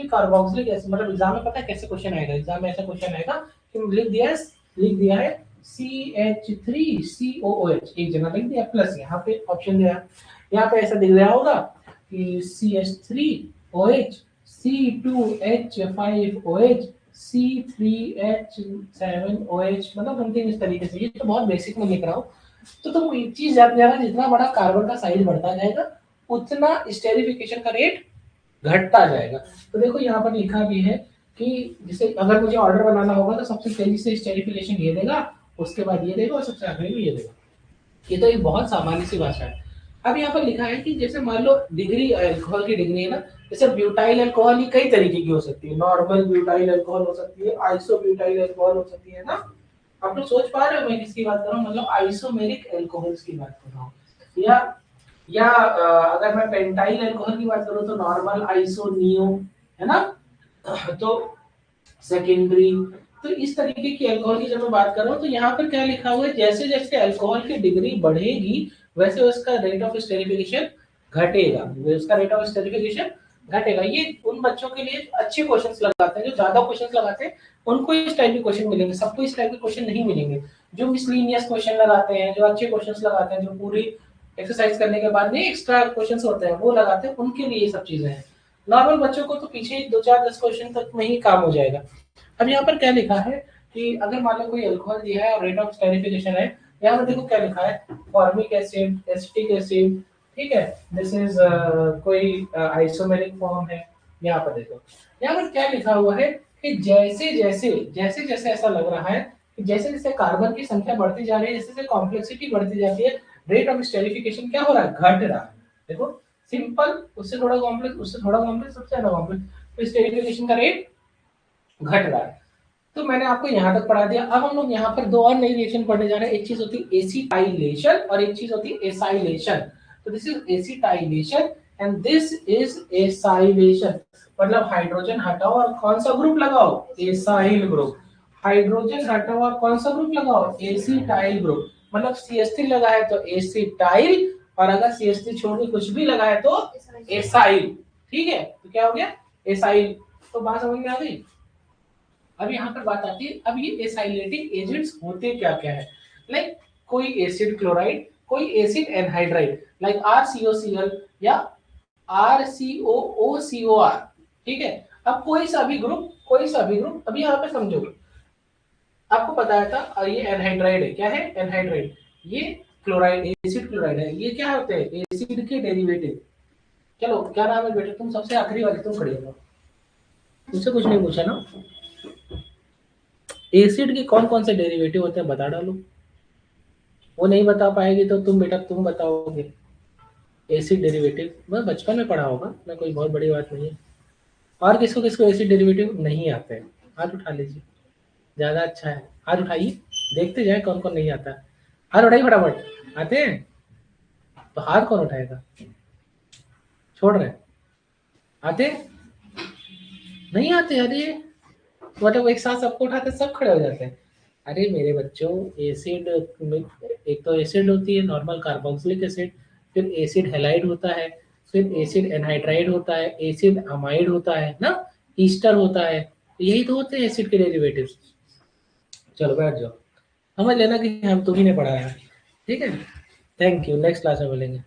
कार्बोक्सिलिक एसिड, मतलब एग्जाम में पता है कैसे क्वेश्चन आएगा, एग्जाम में ऐसा क्वेश्चन आएगा कि लिख दिया है CH3COOH, एक जगह लिख दिया प्लस, यहाँ पे ऑप्शन दिया, यहाँ पे ऐसा दिख रहा होगा कि CH3OH C2H5OH C3H7OH, मतलब समथिंग इस तरीके से। ये तो बहुत बेसिक में लिख रहा हूँ, तो तुम एक चीज याद रखना, जितना बड़ा कार्बन का साइज बढ़ता जाएगा उतना स्टेरिफिकेशन का रेट घटता जाएगा। तो देखो यहाँ पर लिखा भी है कि जैसे अगर मुझे ऑर्डर बनाना होगा तो सबसे तेजी से स्टेरिफिकेशन ये देगा, उसके बाद ये देगा और सबसे आखिरी में ये देगा। ये तो एक बहुत सामान्य सी भाषा है। अब यहाँ पर लिखा है कि जैसे मान लो डिग्री अल्कोहल की डिग्री है ना, जैसे ब्यूटाइल अल्कोहल कई तरीके की हो सकती है, नॉर्मल ब्यूटाइल अल्कोहल हो सकती है, आइसो ब्यूटाइल अल्कोहल हो सकती है ना, आप लोग सोच पा रहे हो मैं किसकी बात कर रहा हूँ? मतलब आइसोमेरिक एल्कोहल्स की बात कर रहा हूँ। या अगर मैं पेंटाइल एल्कोहल की बात करूँ तो नॉर्मल, आइसो, नियो, है ना? तो सेकेंडरी, तो इस तरीके की अल्कोहल की जब मैं बात कर रहा हूँ तो यहाँ पर क्या लिखा हुआ है, जैसे जैसे अल्कोहल की डिग्री बढ़ेगी वैसे उसका रेट ऑफ स्टेरिफिकेशन घटेगा, उसका रेट ऑफ स्टेरिफिकेशन घटेगा। ये उन बच्चों के लिए अच्छे क्वेश्चंस लगाते हैं, जो ज्यादा क्वेश्चंस लगाते हैं उनको इस टाइप के क्वेश्चन मिलेंगे, सबको इस टाइप के क्वेश्चन नहीं मिलेंगे। जो मिसलीनियस क्वेश्चन लगाते हैं, जो अच्छे क्वेश्चंस लगाते हैं, जो पूरी एक्सरसाइज करने के बाद में एक्स्ट्रा क्वेश्चंस होते हैं वो लगाते हैं, उनके लिए ये सब चीजें हैं। नॉर्मल बच्चों को तो पीछे 2 4 10 क्वेश्चन तक में ही काम हो जाएगा। अब यहाँ पर क्या लिखा है कि अगर मान लो कोई अल्कोहल दिया है और रेट ऑफ स्टेरिफिकेशन है, यहाँ पर देखो क्या लिखा है, फॉर्मिक एसिड, एसिटिक एसिड, ठीक है, दिस इज कोई आइसोमेरिक फॉर्म है। यहाँ पर देखो, यहाँ पर क्या लिखा हुआ है कि जैसे जैसे जैसे जैसे ऐसा लग रहा है कि जैसे जैसे कार्बन की संख्या बढ़ती जा रही है, जैसे जैसे कॉम्प्लेक्सिटी बढ़ती जाती है, रेट ऑफ स्टेरिफिकेशन क्या हो रहा है, घट रहा है। देखो सिंपल, उससे थोड़ा कॉम्प्लेक्स, उससे थोड़ा कॉम्प्लेक्स, सबसे ज्यादा कॉम्प्लेक्स, तो स्टेरिफिकेशन का रेट घट रहा है। तो मैंने आपको यहाँ तक पढ़ा दिया। अब हम लोग यहाँ पर 2 और नई रिएक्शन पढ़ने जा रहे हैं। एक चीज होती है एसिटाइलेशन और एक चीज होती है एसाइलेशन। तो this is acetylation and this is acylation. मतलब हाइड्रोजन हटाओ और कौन सा ग्रुप लगाओ, एसाइल ग्रुप। हाइड्रोजन हटाओ और कौन सा ग्रुप लगाओ, एसिटाइल ग्रुप। मतलब CH3 लगा है तो एसिटाइल, और अगर CH3 छोड़ के कुछ भी लगा है तो एसाइल। ठीक है, तो क्या हो गया, एसाइल। तो बात समझ में आ गई। अब यहाँ पर बात आती है, अब ये एसाइलेटिंग एजेंट्स होते क्या क्या है। लाइक कोई एसिड क्लोराइड, कोई एसिड एनहाइड्राइड, लाइक RCOCl या RCOOCOR। ठीक है, अब कोई सा भी ग्रुप, अभी यहाँ पे समझोगे, आपको बताया था ये एनहाइड्राइड है, क्या है, एनहाइड्राइड। ये क्लोराइड, एसिड क्लोराइड है, ये क्या होते हैं, एसिड के डेरिवेटिव। चलो क्या नाम है बेटा, तुम सबसे आखिरी वाली तुम खड़ी हो, तुमसे कुछ नहीं पूछा ना। एसिड के कौन कौन से डेरिवेटिव होते हैं बता डालो। वो नहीं बता पाएगी तो तुम बेटा तुम बताओगे। एसिड डेरिवेटिव बस बचपन में पढ़ा होगा ना, कोई बहुत बड़ी बात नहीं है। और किसको किसको एसिड डेरिवेटिव नहीं आते हैं, हाथ उठा लीजिए, ज्यादा अच्छा है, हाथ उठाइए, देखते जाए कौन कौन नहीं आता। हाथ उठाइए फटाफट, आते हैं तो हाथ कौन उठाएगा, छोड़ रहे हैं। आते नहीं आते, अरे मतलब एक साथ सबको उठाते सब खड़े हो जाते हैं। अरे मेरे बच्चों, एसिड में एक तो एसिड होती है नॉर्मल कार्बोक्सिलिक एसिड, फिर एसिड हैलाइड होता है, फिर एसिड एनहाइड्राइड होता है, एसिड अमाइड होता है ना, ईस्टर होता है, यही तो होते हैं एसिड के डेरिवेटिव्स। चलो बैठ जाओ, समझ लेना कि हम तुम्ही ने पढ़ाया है। ठीक है, थैंक यू, नेक्स्ट क्लास में मिलेंगे।